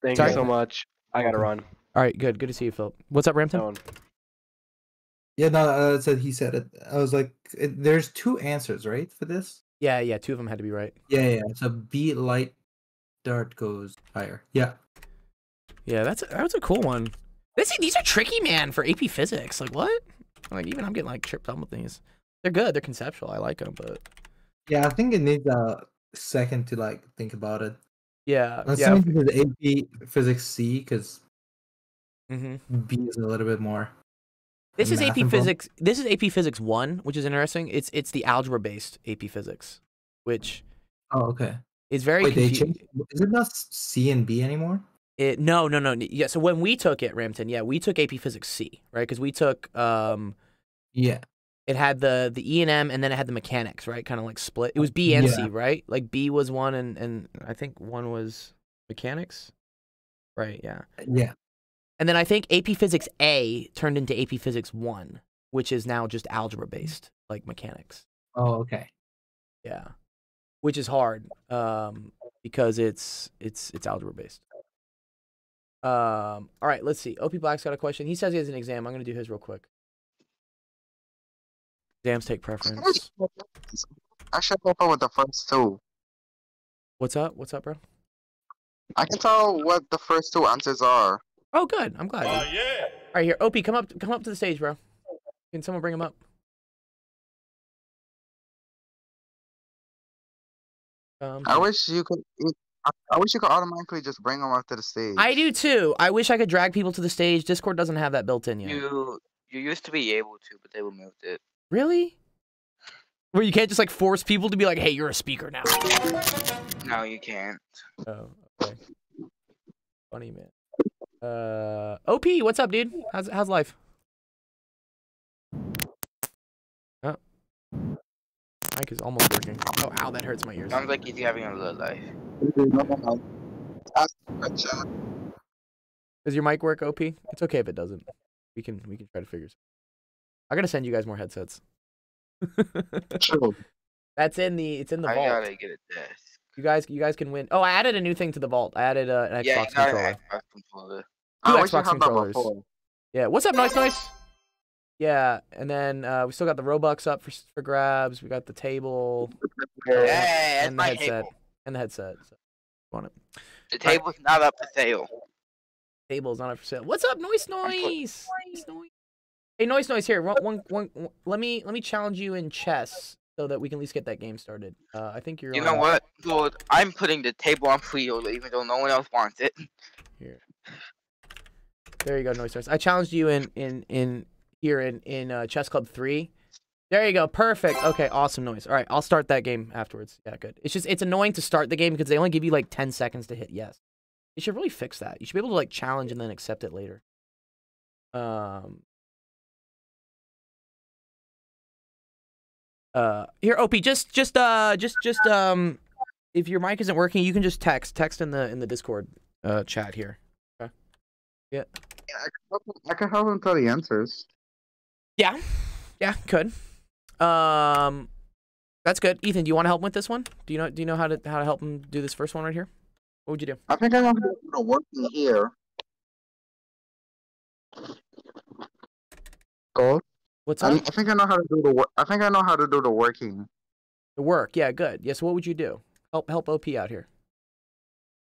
Thank Sorry? you so much. I gotta run. All right, good. Good to see you, Phil. What's up, Ramton? no, he said it. I was like, there's two answers, right, for this? Yeah. Two of them had to be right. Yeah. So B light dart goes higher. Yeah. Yeah, that's a cool one. These are tricky, man, for AP Physics. Like what? Like even I'm getting like tripped up with these. They're good. They're conceptual. I like them, but Yeah, I think it needs a second to like think about it. yeah. Let's Yeah. say it's AP Physics C because Mm-hmm. B is a little bit more. This is math AP involved. Physics. This is AP Physics 1, which is interesting. It's the algebra based AP Physics, which Oh, okay. is very Wait, they confusing. changed. Is it not C and B anymore? No. Yeah, so when we took it, Ramton, yeah, we took AP Physics C, right? Because we took Yeah. It had the E and M, and then it had the mechanics, right? Kind of like split. It was B and C, Yeah. right? Like B was one, and I think one was mechanics. Right, yeah. Yeah. And then I think AP Physics A turned into AP Physics 1, which is now just algebra based, like mechanics. Oh, okay. Yeah. Which is hard, because it's algebra based. All right, let's see. OP Black's got a question. He says he has an exam. I'm gonna do his real quick. Exams take preference. I should help out with the first two. What's up? What's up, bro? I can tell what the first two answers are. Oh, good. I'm glad. Dude. yeah. All right, here, OP, come up to the stage, bro. Can someone bring him up? I wish you could. I wish you could automatically just bring them up to the stage. I do too. I wish I could drag people to the stage. Discord doesn't have that built in yet. You used to be able to, but they removed it. Really? Where you can't just like force people to be like, "Hey, you're a speaker now." No, you can't. Oh, okay. Funny man. OP, what's up, dude? How's life? Oh, mic is almost working. Oh, ow, that hurts my ears. Sounds like he's having a low life. Does your mic work, OP? It's okay if it doesn't. We can try to figure something. I gotta send you guys more headsets. True. It's in the I vault. gotta get a desk. You guys can win. Oh, I added a new thing to the vault. I added an Yeah, Xbox you got controller. an Xbox controller. Two I wish you Xbox had that controllers. before. Yeah, what's up, Nice? Yeah, and then we still got the Robux up for grabs. We got the table Hey, that's and the my headset. table. And the headset. So, want it? The table's not up for sale. Table's not up for sale. What's up, Noise? Hey, Noise here. One. Let me challenge you in chess so that we can at least get that game started. I think you're. You know on- what, Lord? I'm putting the table on pre-order even though no one else wants it. Here. There you go, Noise. I challenged you in Chess Club 3. There you go. Perfect. Okay, awesome, Noise. All right, I'll start that game afterwards. Yeah, good. It's annoying to start the game because they only give you like 10 seconds to hit yes. You should really fix that. You should be able to like challenge and then accept it later. Here, OP, just if your mic isn't working, you can just text in the Discord chat here. Okay. Yeah. I can help him tell the answers. Yeah, could. That's good. Ethan, do you want to help him with this one? Do you know how to help him do this first one right here? What would you do? I think I know how to do the working here. Gold. What's I up? think I know how to do the work. I think I know how to do the working. The work. Yeah, good. Yeah, so what would you do? Help OP out here.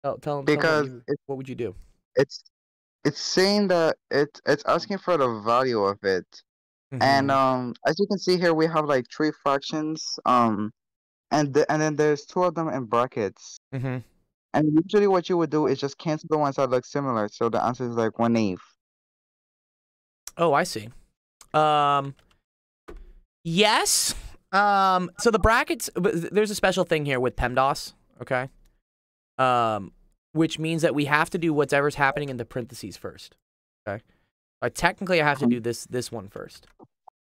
Tell him Because what would you do? it's saying that it's asking for the value of it. And as you can see here, we have like 3 fractions. And then there's 2 of them in brackets. Mhm. And usually what you would do is just cancel the ones that look similar. So the answer is like 1/8. Oh, I see. Yes. So the brackets, there's a special thing here with PEMDAS, okay? Which means that we have to do whatever's happening in the parentheses first, okay? Technically, I have to do this one first.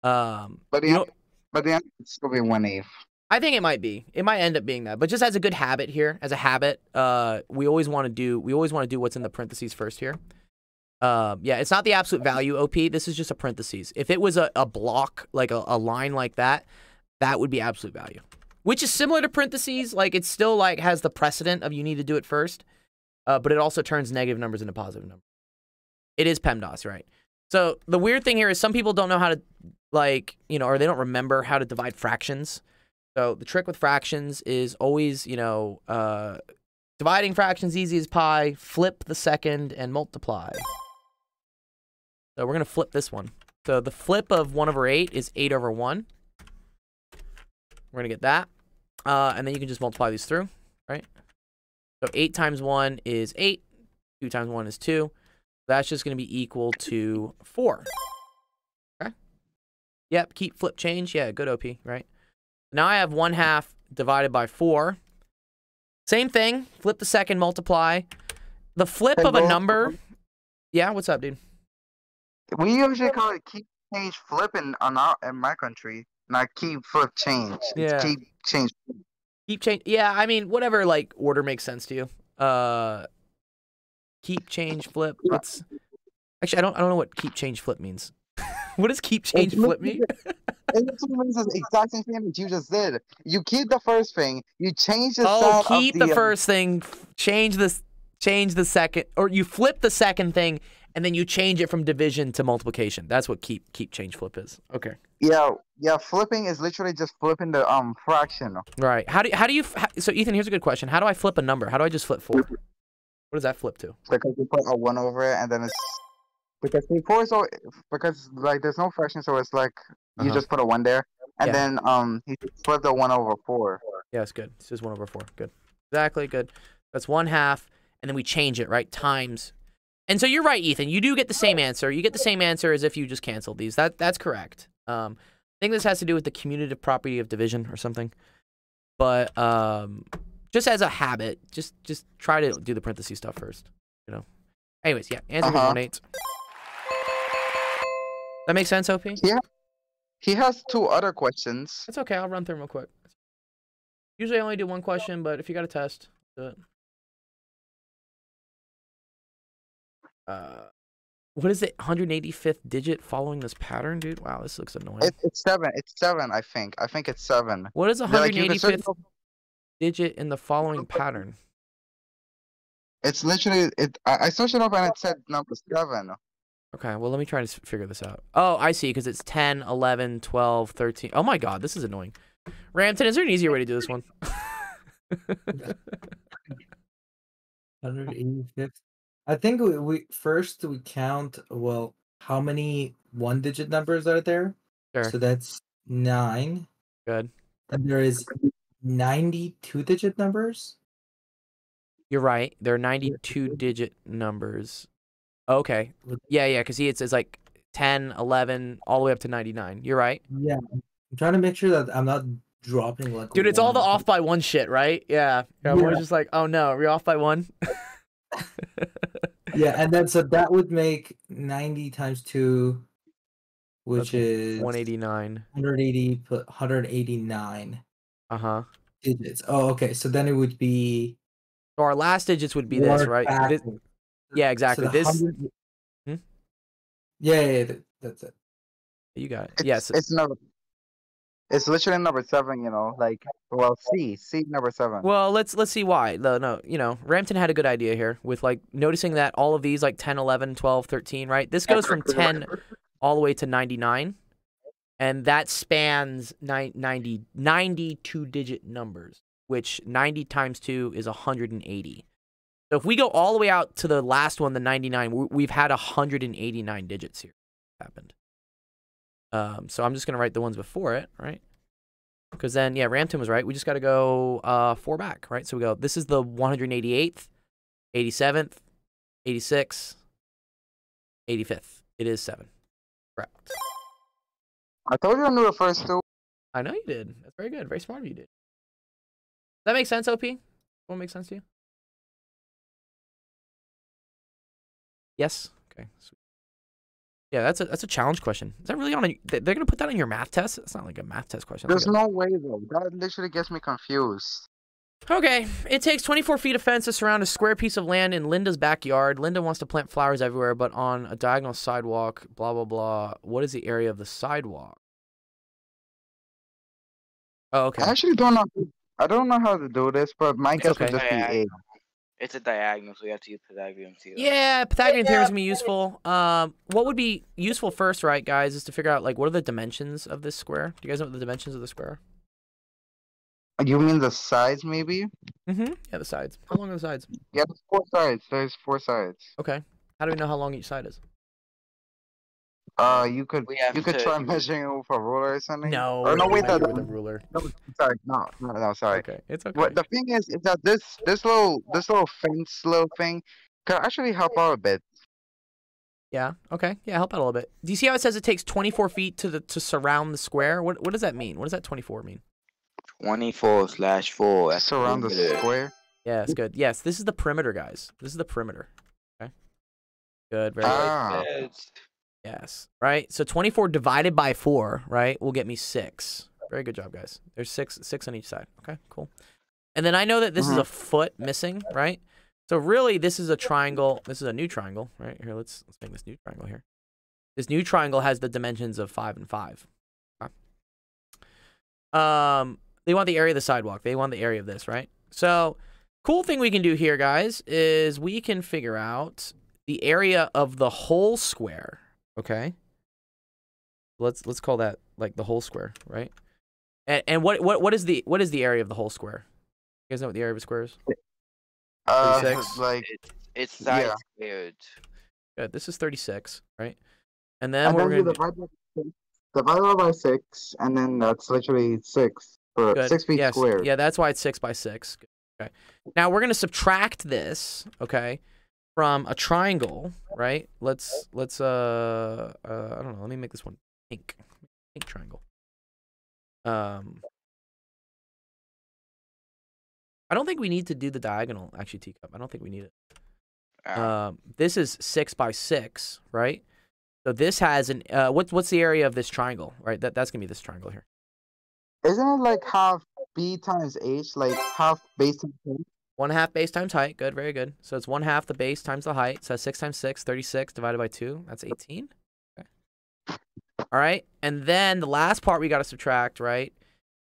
But the answer would still be 1/8. I think it might be. It might end up being that. But just as a good habit here, we always want to do what's in the parentheses first here. Yeah, it's not the absolute value, OP. This is just a parentheses. If it was a block, like a line like that, that would be absolute value. Which is similar to parentheses. Like, it's still like has the precedent of you need to do it first. But it also turns negative numbers into positive numbers. It is PEMDAS, right? So the weird thing here is some people don't know how to, like, or they don't remember how to divide fractions. So the trick with fractions is always, dividing fractions easy as pie, flip the second, and multiply. So we're going to flip this one. So the flip of 1/8 is 8/1. We're going to get that. And then you can just multiply these through, right? So 8 times 1 is 8. 2 times 1 is 2. That's just going to be equal to 4. Okay? Yep, keep flip change. Yeah, good OP, right? Now I have 1/2 divided by 4. Same thing. Flip the second, multiply. The flip of a number. Yeah, what's up, dude? We usually call it keep change flip in my country, not keep flip change. It's Yeah. keep change. Keep change. Yeah, I mean, whatever like order makes sense to you. Keep change flip. It's actually I don't know what keep change flip means. What does keep change flip mean? It literally means the exact same thing that you just did. You keep the first thing, you change the Oh, side keep of the first thing, change the second, or you flip the second thing, and then you change it from division to multiplication. That's what keep change flip is. Okay. Yeah. Flipping is literally just flipping the fraction. Right. So Ethan, here's a good question. How do I flip a number? How do I just flip 4? What does that flip to? Because you put a 1 over it, and then it's because before because like there's no fraction, so it's like you just put a 1 there, and then he flipped the 1 over 4. Yeah, it's good. It's just 1 over 4. Good. Exactly. Good. That's 1/2, and then we change it, right? Times. And so you're right, Ethan. You do get the same answer. You get the same answer as if you just canceled these. That's correct. I think this has to do with the commutative property of division or something. But just as a habit, just try to do the parentheses stuff first. You know. Anyways, yeah. Answer 1/8. That makes sense, OP? Yeah. He has 2 other questions. It's okay. I'll run through them real quick. Usually I only do 1 question, but if you got a test, do it. What is it? 185th digit following this pattern, dude? Wow, this looks annoying. It's 7. It's 7, I think. I think it's 7. What is Like, you can 185th digit in the following pattern? It's literally I searched it up and it said number 7. Okay, well, let me try to figure this out. Oh, I see, because it's 10, 11, 12, 13. Oh my god, this is annoying. Ramton, is there an easier way to do this one? 185th. I think we count, well, how many 1-digit numbers are there? Sure. So that's 9. Good. And there is 92-digit numbers. You're right. There are 92-digit numbers. Okay. Yeah, because it's like 10, 11, all the way up to 99. You're right. Yeah. I'm trying to make sure that I'm not dropping like. Dude, it's all the off by 1 shit, right? Yeah. We're just like, oh no, we're off by 1. Yeah, and then so that would make 90 times 2, which is 189. 189 Uh-huh. digits. Oh, okay. So then it would be. So our last digits would be this, right? Yeah, exactly. So this. Yeah, that's it. You got it. It's, Yes. It's literally number 7, you know, like, well, C number 7. Well, let's see why. No, you know, Ramton had a good idea here with like noticing that all of these like 10, 11, 12, 13, right? This goes from 10 all the way to 99. And that spans 92-digit numbers, which 90 times 2 is 180. So if we go all the way out to the last one, the 99, we've had 189 digits here. Happened. So I'm just going to write the ones before it, right? Because then, yeah, Ramton was right. We just got to go 4 back, right? So we go, this is the 188th, 87th, 86th, 85th. It is 7. Correct. I told you I knew the first 2. I know you did. That's very good. Very smart of you, dude. Does that make sense, OP? What makes sense to you? Yes? Okay, sweet. Yeah, that's a challenge question. Is that really on a... They're going to put that on your math test? It's not like a math test question. There's no way, though. That literally gets me confused. Okay. It takes 24 feet of fence to surround a square piece of land in Linda's backyard. Linda wants to plant flowers everywhere, but on a diagonal sidewalk, blah, blah, blah. What is the area of the sidewalk? Oh, okay. I actually don't know. I don't know how to do this, but my guess would just be A. It's a diagonal, so we have to use Pythagorean theorem. Yeah, Pythagorean theorem is going to be useful. What would be useful first, right, guys, is to figure out, like, what are the dimensions of this square? Do you guys know what the dimensions of the square are? You mean the sides, maybe? Mm-hmm. Yeah, the sides. How long are the sides? Yeah, there's 4 sides. There's 4 sides. Okay. How do we know how long each side is? You could try measuring it with a ruler or something. No. Or no, wait, with a ruler. No, sorry, no, sorry. Okay, it's okay. But the thing is that this little fence little thing can actually help out a bit. Yeah. Okay. Yeah, help out a little bit. Do you see how it says it takes 24 feet to surround the square? What does that mean? What does that 24 mean? 24/4. Surround the square. Yeah, it's good. Yes, this is the perimeter, guys. This is the perimeter. Okay. Good. Very good. Yes, right? So 24 divided by 4, right, will get me 6. Very good job, guys. There's 6 on each side. Okay, cool. And then I know that this is a foot missing, right? So really, this is a triangle. This is a new triangle, right? Here, let's make this new triangle here. This new triangle has the dimensions of 5 and 5. Okay. They want the area of the sidewalk. They want the area of this, right? So, cool thing we can do here, guys, is we can figure out the area of the whole square. Okay. Let's call that like the whole square, right? And what is the area of the whole square? You guys know what the area of a square is? 36? Like It's side squared. Good. This is 36, right? And then and we're then you gonna divide it by 6, and then that's literally 6 for Good. 6 feet Yes. squared. Yeah, that's why it's 6 by 6. Okay. Now we're gonna subtract this, okay, from a triangle, right? Let's I don't know. Let me make this one pink triangle. I don't think we need to do the diagonal, actually, Teacup. I don't think we need it. This is 6 by 6, right? So this has an what's the area of this triangle, right? That's gonna be this triangle here. Isn't it like half b times h, like half base times height? 1/2 base times height. Good, very good. So it's 1/2 the base times the height. So 6 times 6, 36 divided by 2. That's 18. Okay. All right, and then the last part we got to subtract, right,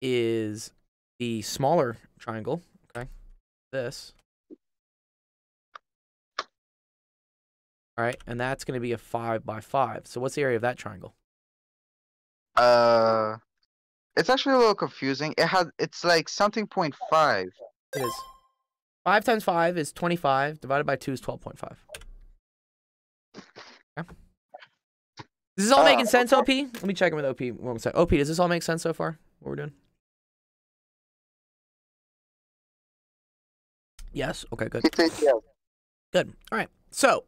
is the smaller triangle. Okay, this. All right, and that's going to be a 5 by 5. So what's the area of that triangle? It's actually a little confusing. It's like something 0.5. It is. 5 times 5 is 25. Divided by 2 is 12.5. Okay. Is this all making sense, OP? Let me check in with OP. 1 second. OP, does this all make sense so far? What we're doing? Yes. Okay, good. Good. All right. So,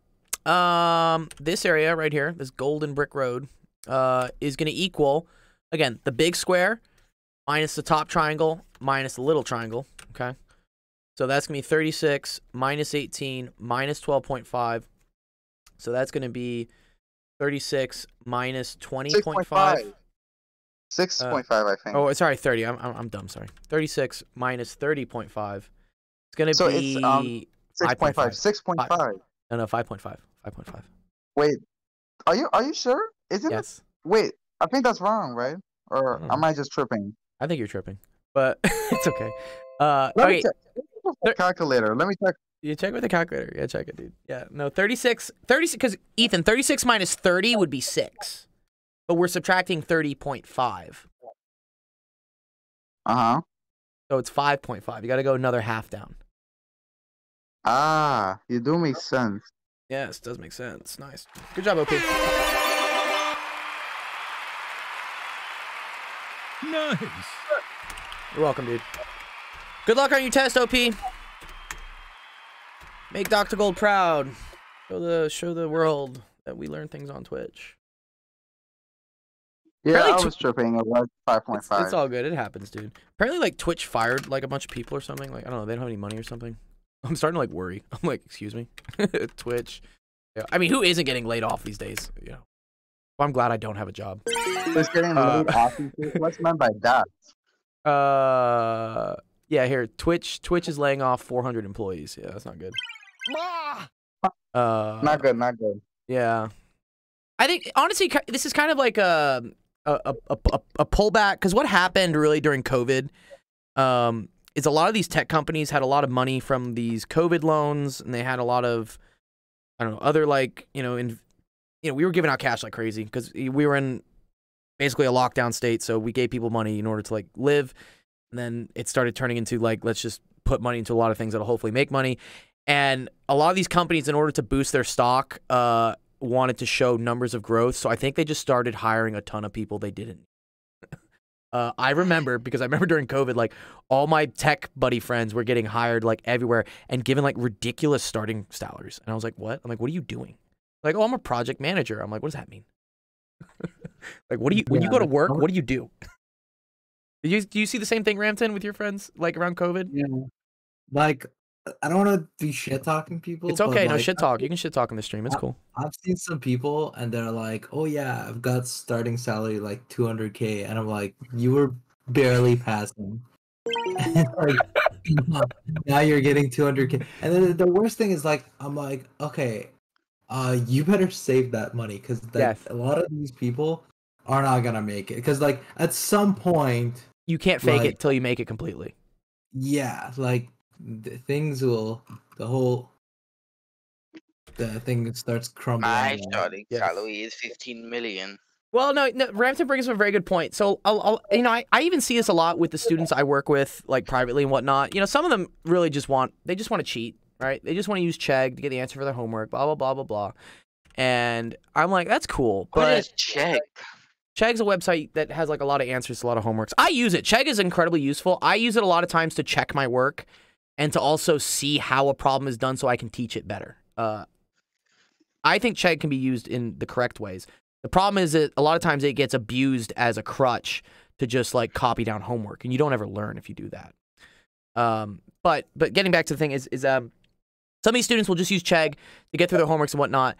this area right here, this golden brick road, is going to equal, again, the big square minus the top triangle minus the little triangle. Okay. So that's going to be 36 minus 18 minus 12.5. So that's going to be 36 minus 20.5. 6.5, I think. Oh, sorry, 30. I'm dumb. Sorry. 36 minus 30.5. It's going to be 6.5. 6.5. No, 5.5. 5.5. Wait, are you sure? Isn't Yes. it? Wait, I think that's wrong, right? Or am I just tripping? I think you're tripping, but it's okay. Let me Okay. check the calculator. Let me check. You check with the calculator. Yeah, check it, dude. Yeah, no, 36, because Ethan, 36 minus 30 would be 6, but we're subtracting 30.5. Uh-huh. So it's 5.5. You got to go another half down. Ah, you do make sense. Yes, does make sense. Nice. Good job, OP. Nice. You're welcome, dude. Good luck on your test, OP. Make Dr. Gold proud. Show the world that we learn things on Twitch. Yeah, Apparently I was tripping. It was 5.5. It's all good. It happens, dude. Apparently, like, Twitch fired, like, a bunch of people or something. Like, I don't know. They don't have any money or something. I'm starting to, like, worry. I'm like, excuse me? Twitch. Yeah. I mean, who isn't getting laid off these days? You know. Well, I'm glad I don't have a job. Who's getting laid off? What's meant by that? Yeah, here. Twitch is laying off 400 employees. Yeah, that's not good. Not good, not good. Yeah. I think, honestly, this is kind of like a pullback, because what happened really during COVID is a lot of these tech companies had a lot of money from these COVID loans, and they had a lot of, I don't know, other, like, we were giving out cash like crazy because we were in basically a lockdown state, so we gave people money in order to, like, live, and then it started turning into, like, let's just put money into a lot of things that'll hopefully make money. And a lot of these companies, in order to boost their stock, wanted to show numbers of growth, so I think they just started hiring a ton of people they didn't. I remember, because I remember during COVID, like, all my tech buddy friends were getting hired, like, everywhere and given, like, ridiculous starting salaries. And I was like, what? I'm like, what are you doing? Like, oh, I'm a project manager. I'm like, what does that mean? Like, what do you, when you go to work, what do you do? Do you see the same thing, Ramton, with your friends, like, around COVID? Yeah. Like, I don't want to be shit talking people. It's okay. But No like, shit talk. You can shit talk on the stream. It's cool. I've seen some people and they're like, "Oh yeah, I've got starting salary like 200K," and I'm like, "You were barely passing." Like, now you're getting 200K, and then the worst thing is like, I'm like, okay, you better save that money because Yes. a lot of these people are not gonna make it because like at some point You can't fake like, it till you make it completely. yeah, like things will the thing starts crumbling. My around. starting Yes. salary is 15 million. Well, no, Rampton brings up a very good point. So, you know, I even see this a lot with the students I work with, like privately and whatnot. You know, some of them really just want to cheat, right? They just want to use Chegg to get the answer for their homework, blah, blah, blah, blah, blah. And I'm like, that's cool. What But is Chegg? Chegg's a website that has like a lot of answers to a lot of homeworks. I use it. Chegg is incredibly useful. I use it a lot of times to check my work and to also see how a problem is done so I can teach it better. I think Chegg can be used in the correct ways. The problem is that a lot of times it gets abused as a crutch to just like copy down homework, and you don't ever learn if you do that. But getting back to the thing is some of these students will just use Chegg to get through their homeworks and whatnot.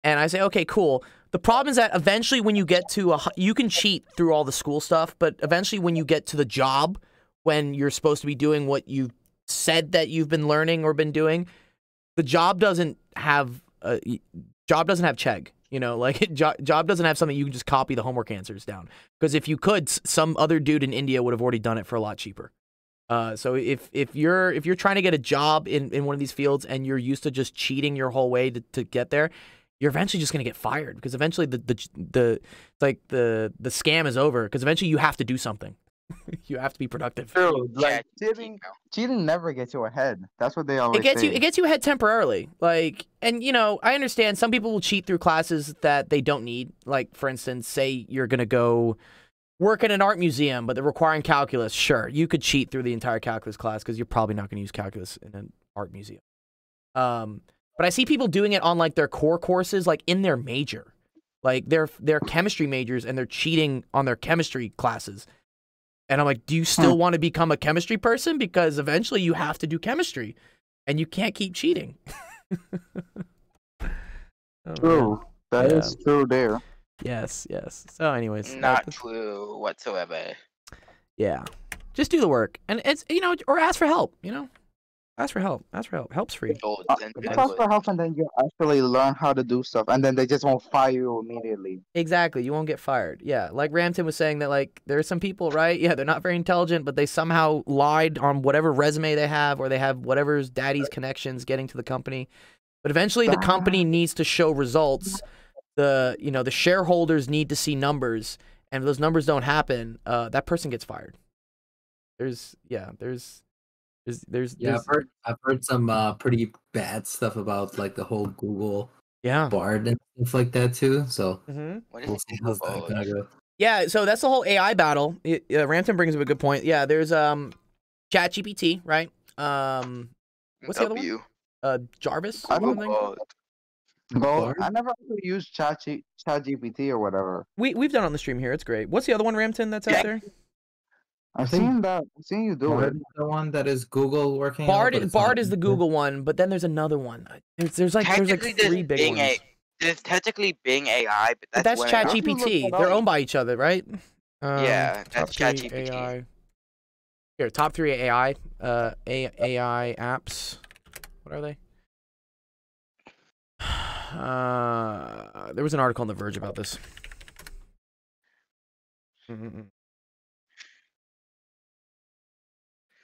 And I say, okay, cool. The problem is that eventually when you get to you can cheat through all the school stuff, but eventually when you get to the job, when you're supposed to be doing what you said that you've been learning or been doing, the job doesn't have Chegg. You know, like job doesn't have something you can just copy the homework answers down. Because if you could, some other dude in India would have already done it for a lot cheaper. So if you're trying to get a job in one of these fields and you're used to just cheating your whole way to get there, you're eventually just gonna get fired because eventually the scam is over because eventually you have to do something. You have to be productive. True. Like Yeah, cheating never gets you ahead. That's what they always say. It gets you ahead temporarily. Like, and you know, I understand some people will cheat through classes that they don't need. Like, for instance, say you're gonna go work in an art museum, but they're requiring calculus. Sure, you could cheat through the entire calculus class because you're probably not gonna use calculus in an art museum. But I see people doing it on like their core courses, like in their major, like they're chemistry majors and they're cheating on their chemistry classes. And I'm like, do you still want to become a chemistry person? Because eventually you have to do chemistry and you can't keep cheating. True. That is true there. Yes. So anyways. Not true whatsoever. Yeah. Just do the work. And it's, you know, or ask for help, you know? Ask for help. Help's free. Just ask for help and then you actually learn how to do stuff and then they just won't fire you immediately. Exactly. You won't get fired. Yeah. Like Rampton was saying that like there are some people, right? Yeah, they're not very intelligent, but they somehow lied on whatever resume they have or they have whatever's daddy's connections getting to the company. But eventually the company needs to show results. The shareholders need to see numbers. And if those numbers don't happen, that person gets fired. I've heard some pretty bad stuff about like the whole Google Bard and stuff like that too. So we'll see how's that gonna go. Yeah, so that's the whole AI battle. Rampton brings up a good point. Yeah, there's ChatGPT, right? What's the other one? Jarvis. I don't know. Well, I never actually used ChatGPT or whatever. We've done it on the stream here. It's great. What's the other one, Rampton? That's out there. I've seen that. I've seen you do Bard it. The one that is Google working. Bard is the Google one, but then there's another one. There's like 3 big ones. There's technically Bing AI, but That's ChatGPT. They're owned by each other, right? Yeah, that's ChatGPT. AI. Here, top 3 AI AI apps. What are they? There was an article on The Verge about this.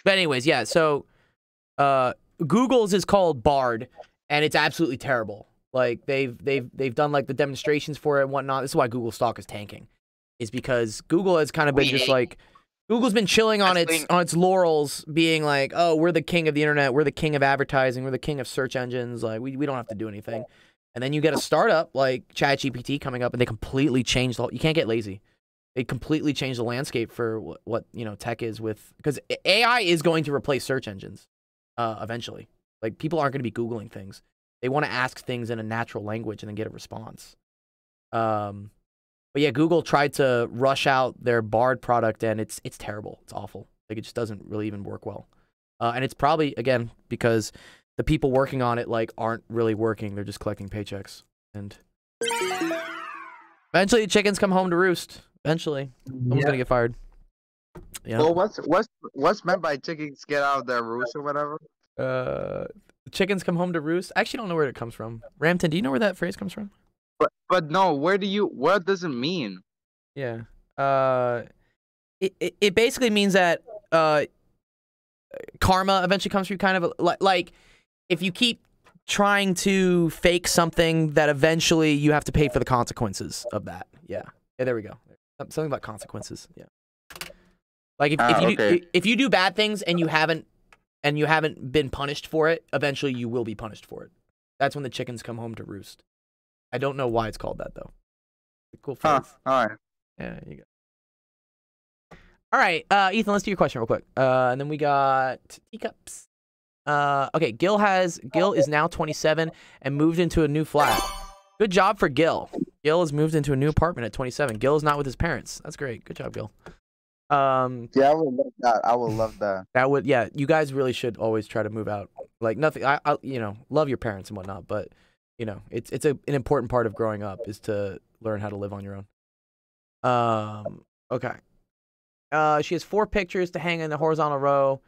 But anyways, yeah, so Google's is called Bard, and it's absolutely terrible. Like they've done like the demonstrations for it and whatnot. This is why Google stock is tanking. Is because Google has kind of been just like Google's been chilling on its laurels, being like, oh, we're the king of the internet, we're the king of advertising, we're the king of search engines, like we don't have to do anything. And then you get a startup like ChatGPT coming up and they completely change the whole, you can't get lazy. They completely changed the landscape for what tech is with, because AI is going to replace search engines eventually. Like people aren't going to be Googling things. They want to ask things in a natural language and then get a response. But yeah, Google tried to rush out their Bard product and it's terrible. It's awful. Like it just doesn't really even work well. And it's probably, again, because the people working on it, like, aren't really working. They're just collecting paychecks. And eventually the chickens come home to roost. Eventually. Someone's going to get fired. Yeah. Well, what's meant by chickens get out of their roost or whatever? Chickens come home to roost? I actually don't know where it comes from. Ramton, do you know where that phrase comes from? But no, what does it mean? Yeah. It basically means that karma eventually comes through, kind of like if you keep trying to fake something, that eventually you have to pay for the consequences of that. Yeah. Yeah, there we go. Something about consequences. Yeah. Like if you do bad things and you haven't been punished for it, eventually you will be punished for it. That's when the chickens come home to roost. I don't know why it's called that though. Cool phrase. All right. Yeah, there you go. All right, Ethan, let's do your question real quick. And then we got teacups. Okay, Gil is now 27 and moved into a new flat. Good job for Gil. Gil has moved into a new apartment at 27. Gil is not with his parents. That's great. Good job, Gil. Yeah, I would love that. I would love that. That would, yeah. You guys really should always try to move out. Like nothing. I love your parents and whatnot, but it's an important part of growing up is to learn how to live on your own. Okay. She has 4 pictures to hang in the horizontal row,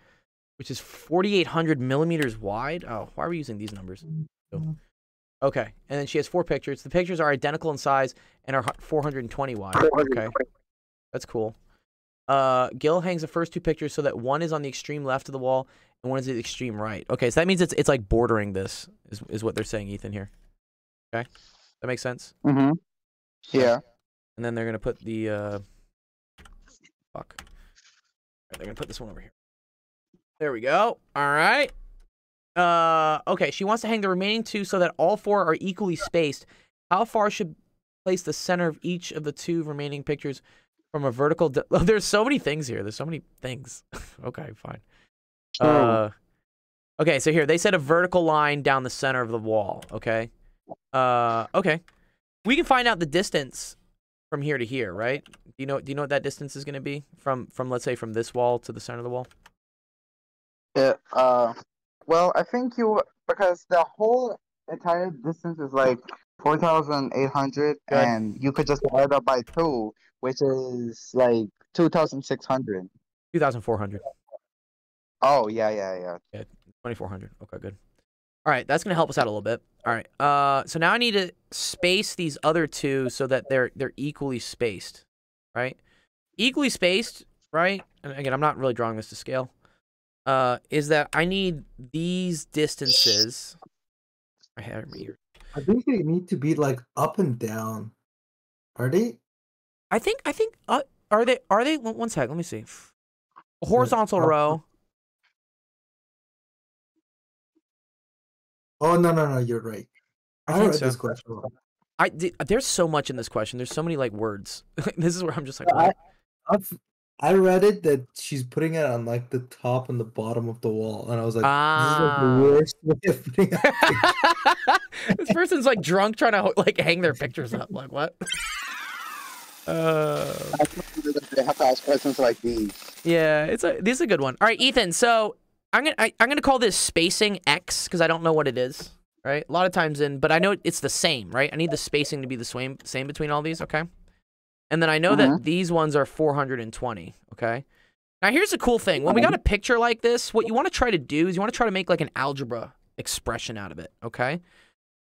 which is 4,800 millimeters wide. Oh, why are we using these numbers? Okay, and then she has 4 pictures. The pictures are identical in size and are 420 wide. Okay, that's cool. Gil hangs the first 2 pictures so that one is on the extreme left of the wall and one is at the extreme right. Okay, so that means it's like bordering this is what they're saying, Ethan, here. Okay, that makes sense. Mm-hmm. Yeah. And then they're gonna put the fuck. They're gonna put this one over here. There we go. All right. Okay, she wants to hang the remaining 2 so that all 4 are equally spaced. How far should place the center of each of the 2 remaining pictures from a vertical? Oh, there's so many things here. There's so many things. Okay, fine. Okay, so here they said a vertical line down the center of the wall. Okay. Okay. We can find out the distance from here to here, right? Do you know what that distance is going to be from let's say from this wall to the center of the wall? Yeah. Well, I think because the whole entire distance is like 4,800, and you could just divide that by 2, which is like 2,600. 2,400. Oh yeah. Yeah, 2,400. Okay, good. All right, that's gonna help us out a little bit. All right. So now I need to space these other 2 so that they're equally spaced, right? Equally spaced, right? And again, I'm not really drawing this to scale. Is that I need these distances. I have them here. I think they need to be like up and down. Are they? I think are they 1 sec, let me see. A horizontal row. Oh no, you're right. I read so. this question wrong. There's so much in this question. There's so many like words. This is where I'm just like, what? I read it that she's putting it on like the top and the bottom of the wall, and I was like, this is like the worst way of putting it. This person's like drunk trying to like hang their pictures up. Like what? They have to ask questions like these. Yeah, this is a good one. All right, Ethan. So I'm gonna call this spacing X because I don't know what it is. Right? A lot of times but I know it's the same. Right? I need the spacing to be the same between all these. Okay. And then I know that these ones are 420, okay? Now, here's the cool thing. When we got a picture like this, what you want to try to do is you want to try to make like an algebra expression out of it, okay?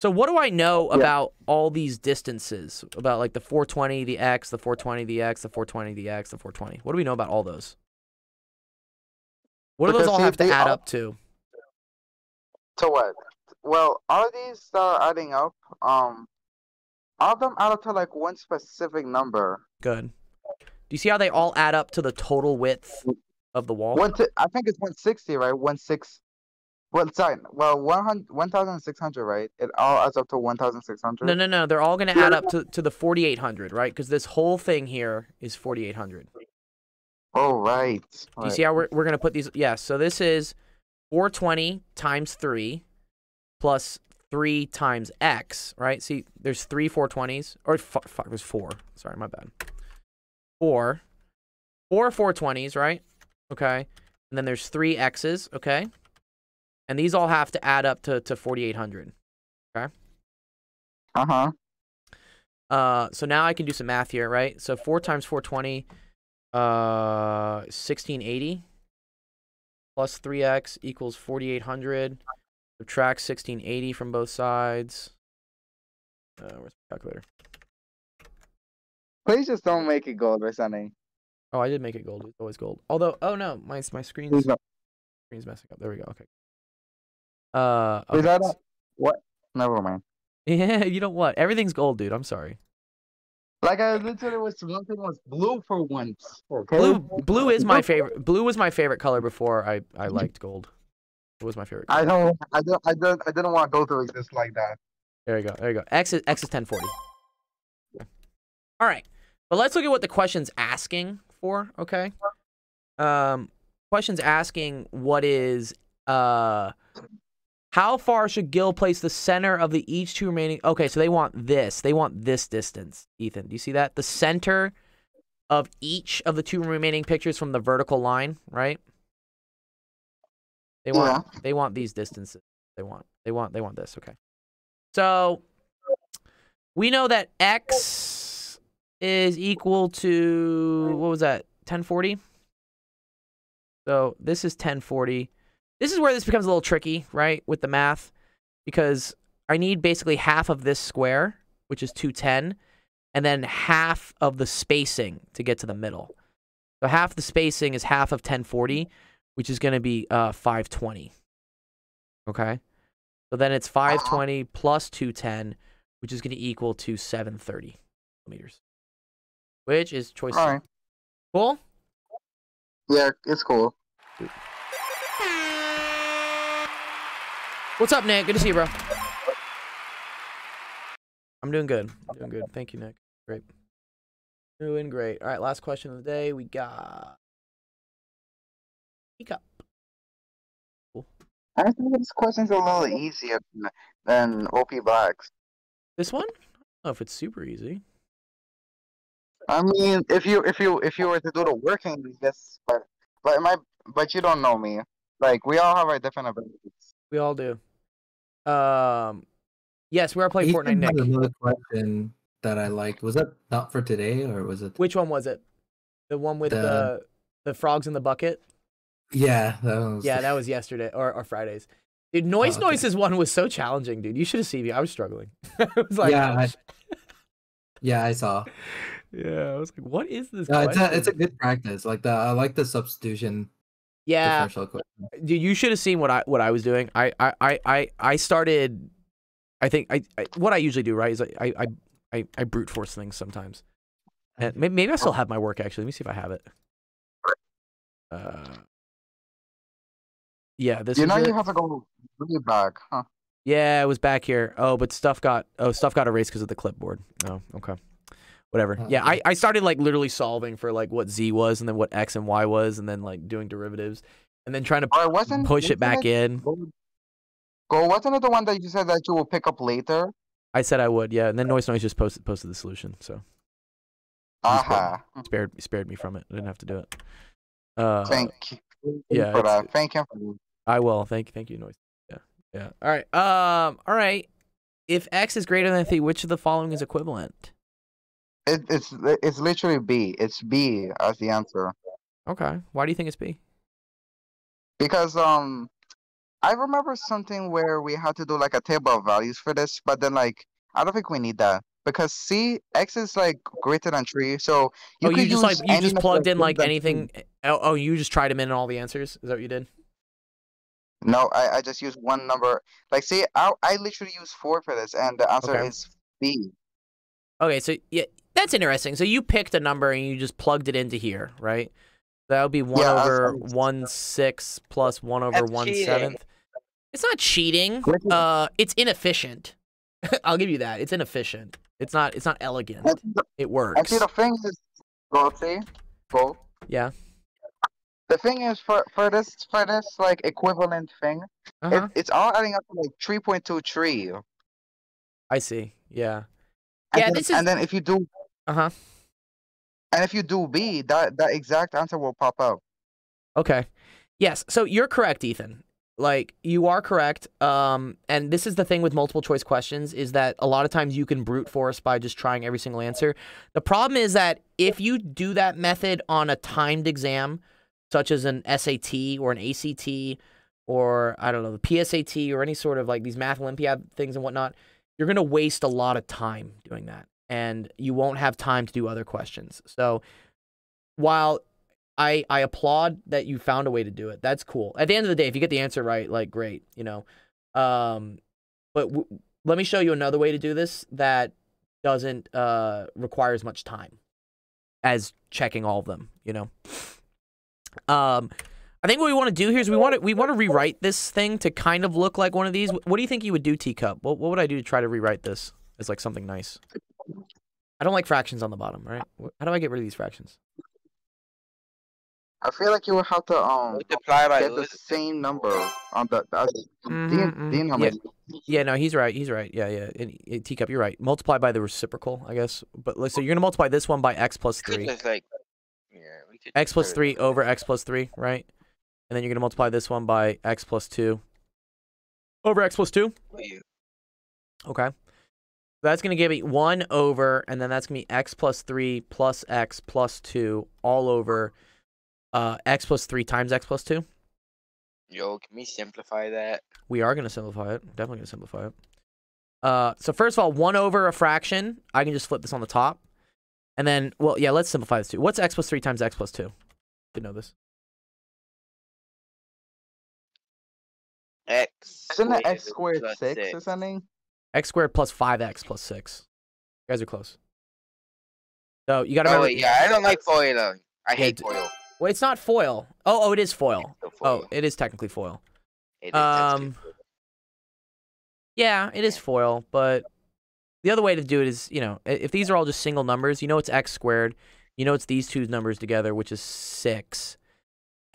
So what do I know about all these distances? About like the 420, the X, the 420, the X, the 420, the X, the 420. What do we know about all those? What do those all have to add up to? To what? Well, all these are adding up. All of them add up to like one specific number. Good. Do you see how they all add up to the total width of the wall? I think it's 160, right? 16. Well, sorry. Well, 1,600, right? It all adds up to 1,600. No. They're all going to add up to the 4,800, right? Because this whole thing here is 4,800. Oh, right. Do you see how we're going to put these? Yeah. So this is 420 times 3 plus 3 times X, right? See, there's 3 420s. Or, fuck, there's 4. Sorry, my bad. 4 420s, right? Okay. And then there's 3 x's, okay? And these all have to add up to 4,800, okay? Uh-huh. So now I can do some math here, right? So 4 times 420, 1680 plus 3x equals 4,800. Subtract 1680 from both sides. Where's my calculator? Please just don't make it gold or something. Oh, I did make it gold. It's always gold. Although, oh no, my screen's Please don't. messing up. There we go. Okay. Is Okay. that what? Never mind. Yeah, you know what? Everything's gold, dude. I'm sorry. Like I literally was one thing was blue for once. Okay. Blue is my favorite. Blue was my favorite color before I liked gold. It was my favorite color. I didn't want gold to exist like that. There you go. There you go. X is 1040. Okay. All right. But let's look at what the question's asking for, okay? Question's asking what is how far should Gil place the center of the each 2 remaining? Okay, so they want this. They want this distance, Ethan. Do you see that? The center of each of the 2 remaining pictures from the vertical line, right? They want these distances. They want this, okay. So we know that X is equal to, what was that? 1040? So this is 1040. This is where this becomes a little tricky, right, with the math, because I need basically half of this square, which is 210, and then half of the spacing to get to the middle. So half the spacing is half of 1040, which is going to be 520. Okay? So then it's 520 plus 210, which is going to equal to 730 millimeters, which is choice C. Alright. Cool? Yeah, it's cool. What's up, Nick? Good to see you, bro. I'm doing good. Thank you, Nick. Great. Doing great. All right, last question of the day. We got... Cool. I think this question's a little easier than OP Blacks. This one? I don't know if it's super easy. I mean, if you were to do the working, yes, but you don't know me. Like, we all have our different abilities. We all do. Yes, we are playing Fortnite, Nick. Another question that I liked. Was that not for today, or was it? Which one was it? The one with the frogs in the bucket? Yeah, that was... Yeah, that was yesterday or Fridays. Dude, Noise's one was so challenging, dude. You should have seen me. I was struggling. I was like, yeah, I saw. Yeah, I was like, what is this? It's a good practice. Like I like the substitution. Yeah, differential. Dude, you should have seen what I was doing. I started. I think what I usually do, right, is I brute force things sometimes. And maybe I still have my work actually. Let me see if I have it. Yeah, this. You know you have to go really back, huh? Yeah, it was back here. Oh, but stuff got erased because of the clipboard. Oh, okay. Whatever. Yeah, I started like literally solving for like what Z was and then what X and Y was and then like doing derivatives and then trying to push it back in. Go, wasn't it the one that you said that you will pick up later? I said I would, yeah. And then Noise just posted the solution, so spared me from it. I didn't have to do it. Thank you. Yeah, for that. Thank you. I will. Thank you, Noise. Yeah. All right. If X is greater than 3, which of the following is equivalent? It's literally B. It's B as the answer. Okay. Why do you think it's B? Because I remember something where we had to do like a table of values for this, but then like I don't think we need that because X is like greater than 3, so you could use you just plugged in like anything. Oh, you just tried them in all the answers. Is that what you did? No, I just used one number. Like, see, I literally used 4 for this, and the answer is B. Okay, so yeah, that's interesting. So you picked a number and you just plugged it into here, right? That would be 1 over 1/6 plus 1 over 1/7. It's not cheating. It's inefficient. I'll give you that. It's inefficient. It's not elegant. It works. And see, the thing is, go. Yeah. The thing is, for this like equivalent thing, it's all adding up to like 3.23. I see. Yeah. And then if you do and if you do B, that exact answer will pop up. Okay. Yes, so you're correct, Ethan. Like, you are correct. And this is the thing with multiple choice questions, is that a lot of times you can brute force by just trying every single answer. The problem is that if you do that method on a timed exam, such as an SAT or an ACT or, I don't know, the PSAT or any sort of like these Math Olympiad things and whatnot, you're going to waste a lot of time doing that. And you won't have time to do other questions. So while I applaud that you found a way to do it. That's cool. At the end of the day, if you get the answer right, like, great, you know. But let me show you another way to do this that doesn't require as much time as checking all of them, you know. I think what we want to do here is we want to rewrite this thing to kind of look like one of these. What do you think you would do, Teacup? What would I do to try to rewrite this as like something nice? I don't like fractions on the bottom, right? How do I get rid of these fractions? I feel like you would have to multiply by get the same number on the denominator. Yeah, no, he's right. He's right. Yeah. And, Teacup, you're right. Multiply by the reciprocal, I guess. But so you're gonna multiply this one by x plus 3. Like, X plus 3 over x plus 3, right? And then you're gonna multiply this one by x plus 2 over x plus 2. Okay. That's going to give me 1 over, and then that's going to be x plus 3 plus x plus 2 all over x plus 3 times x plus 2. Yo, can we simplify that? We are going to simplify it. Definitely going to simplify it. So first of all, 1 over a fraction, I can just flip this on the top. And then, well, yeah, let's simplify this too. What's x plus 3 times x plus 2? You know this. Isn't it x squared 6 or something? X squared plus 5x plus 6. You guys are close. So you got to remember. Oh, yeah, I don't like foil. I hate foil. Well, it's not foil. Oh, it is foil. Oh, it is technically foil. It is yeah, it is foil, but the other way to do it is, you know, if these are all just single numbers, you know it's x squared. You know it's these two numbers together, which is 6.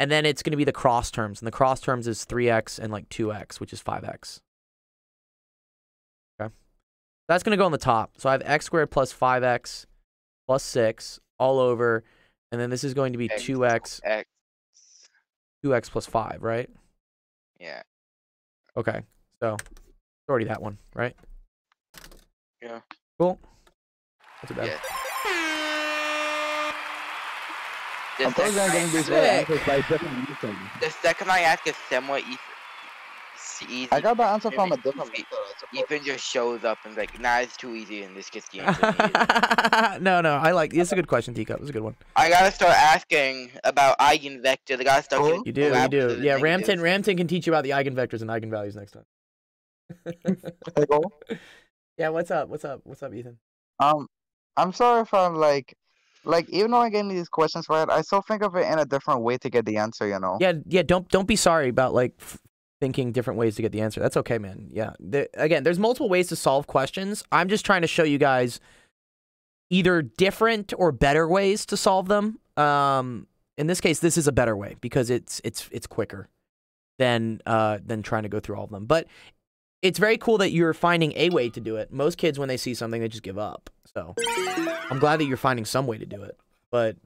And then it's going to be the cross terms, and the cross terms is 3x and like 2x, which is 5x. That's going to go on the top. So I have x squared plus 5x plus 6 all over. And then this is going to be 2x plus 5, right? Yeah. Okay. So it's already that one, right? Yeah. Cool. Not too bad. Yeah. The second I ask is somewhat easy. I got the answer from a different method. Ethan just shows up and like, nah, it's too easy, and this gets the answer. No, I like. It's a good question, Teacup. It's a good one. I gotta start asking about eigenvectors. I gotta start. You do. Yeah, Ramton can teach you about the eigenvectors and eigenvalues next time. Yeah, what's up, Ethan? I'm sorry if I'm like even though I'm getting these questions right, I still think of it in a different way to get the answer. You know. Yeah. Don't be sorry about like thinking different ways to get the answer. That's okay, man. Yeah. Again, there's multiple ways to solve questions. I'm just trying to show you guys either different or better ways to solve them. In this case, this is a better way because it's quicker than trying to go through all of them. But it's very cool that you're finding a way to do it. Most kids, when they see something, they just give up. So I'm glad that you're finding some way to do it. But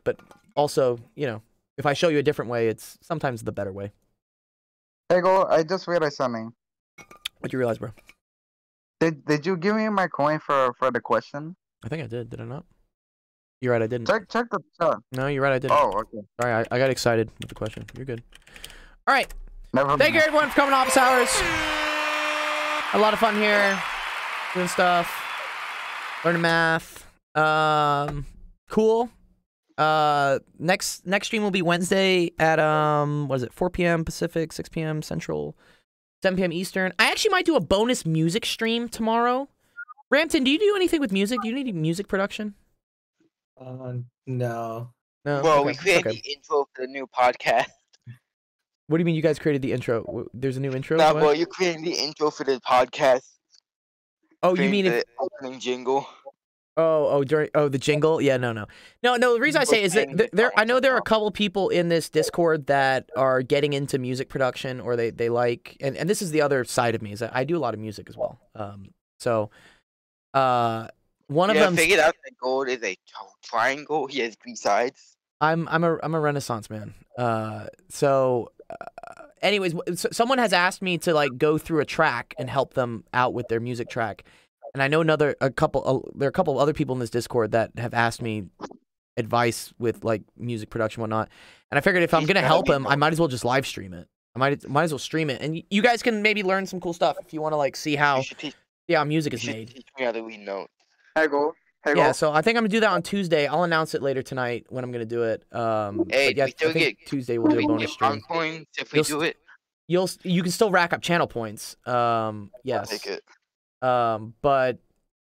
also, you know, if I show you a different way, it's sometimes the better way. Hey, I just realized something. What'd you realize, bro? Did you give me my coin for the question? I think I did. Did I not? You're right, I didn't. Check the chat. No, you're right, I didn't. Oh, okay. Sorry, I got excited with the question. You're good. All right. Never mind. Thank you, everyone, for coming to office hours. A lot of fun here. Doing stuff. Learning math. Cool. Next stream will be Wednesday at what is it, 4 p.m. Pacific, 6 p.m. Central, 7 p.m. Eastern. I actually might do a bonus music stream tomorrow. Ramton, do you do anything with music? Do you need music production? No. No. Well, okay. we created the intro for the new podcast. What do you mean you guys created the intro? There's a new intro? No, What? well, you're creating the intro for the podcast. Oh, you mean the opening jingle? The jingle? Yeah, no. The reason I say is that I know there are a couple people in this Discord that are getting into music production, or they like, and this is the other side of me, is that I do a lot of music as well. One of them figured out that gold is a triangle. He has 3 sides. I'm a Renaissance man. So anyways, someone has asked me to like go through a track and help them out with their music track, and I know there are a couple of other people in this Discord that have asked me advice with like music production and whatnot. And I figured if I'm gonna help him, I might as well just live stream it. I might as well stream it, and you guys can maybe learn some cool stuff if you want to like see how music is made. Teach me how to read notes. Yeah, so I think I'm gonna do that on Tuesday. I'll announce it later tonight when I'm gonna do it. Hey, yeah, we still I think get Tuesday we'll do a bonus stream. Points if we do it. You can still rack up channel points. Yes. I'll take it. But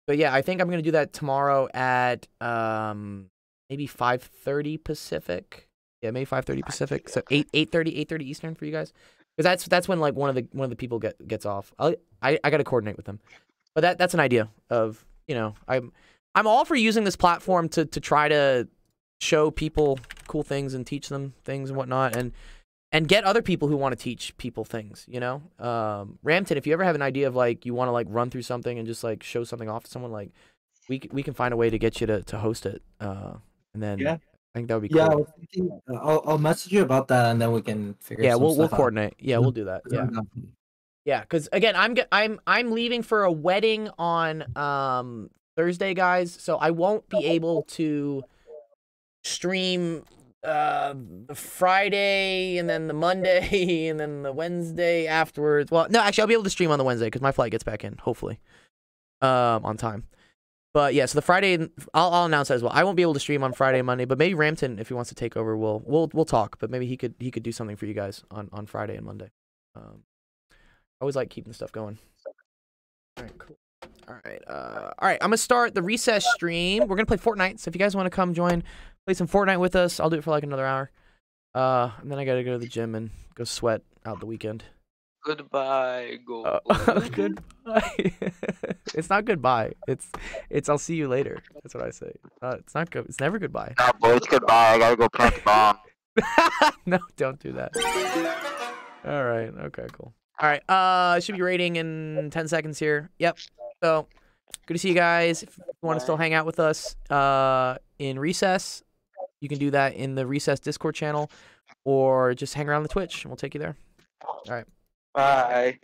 yeah, I think I'm gonna do that tomorrow at maybe 5:30 Pacific. Yeah, maybe 5:30 Pacific. So 8:30 Eastern for you guys, because that's when like one of the people gets off. I gotta coordinate with them, but that's an idea of, you know, I'm all for using this platform to try to show people cool things and teach them things and whatnot, and get other people who want to teach people things, you know. Ramton, if you ever have an idea of like you want to like run through something and just like show something off to someone, like we can find a way to get you to host it, and then Yeah. I think that would be cool. Yeah, I was thinking, I'll message you about that, and then we can figure. Yeah, some we'll stuff out. coordinate. Yeah, we'll do that. Yeah. Yeah, because again, I'm leaving for a wedding on Thursday, guys. So I won't be able to stream the Friday and then the Monday and then the Wednesday afterwards. Well, no, actually, I'll be able to stream on the Wednesday because my flight gets back in, hopefully, on time. But yeah, so the Friday, I'll announce that as well. I won't be able to stream on Friday and Monday, but maybe Ramton, if he wants to take over, we'll talk. But maybe he could do something for you guys on Friday and Monday. I always like keeping stuff going. All right, cool. All right. I'm gonna start the recess stream. We're gonna play Fortnite. So if you guys want to come join, play some Fortnite with us, I'll do it for like another hour. And then I gotta go to the gym and go sweat out the weekend. Goodbye. Goodbye. It's not goodbye. It's I'll see you later. That's what I say. It's not good. It's never goodbye. No, boys, goodbye. I gotta go plant the bomb. No, don't do that. All right. Okay, cool. All right. It should be rating in 10 seconds here. Yep. So, good to see you guys. If you want to still hang out with us in recess, you can do that in the recess Discord channel, or just hang around the Twitch and we'll take you there. All right. Bye.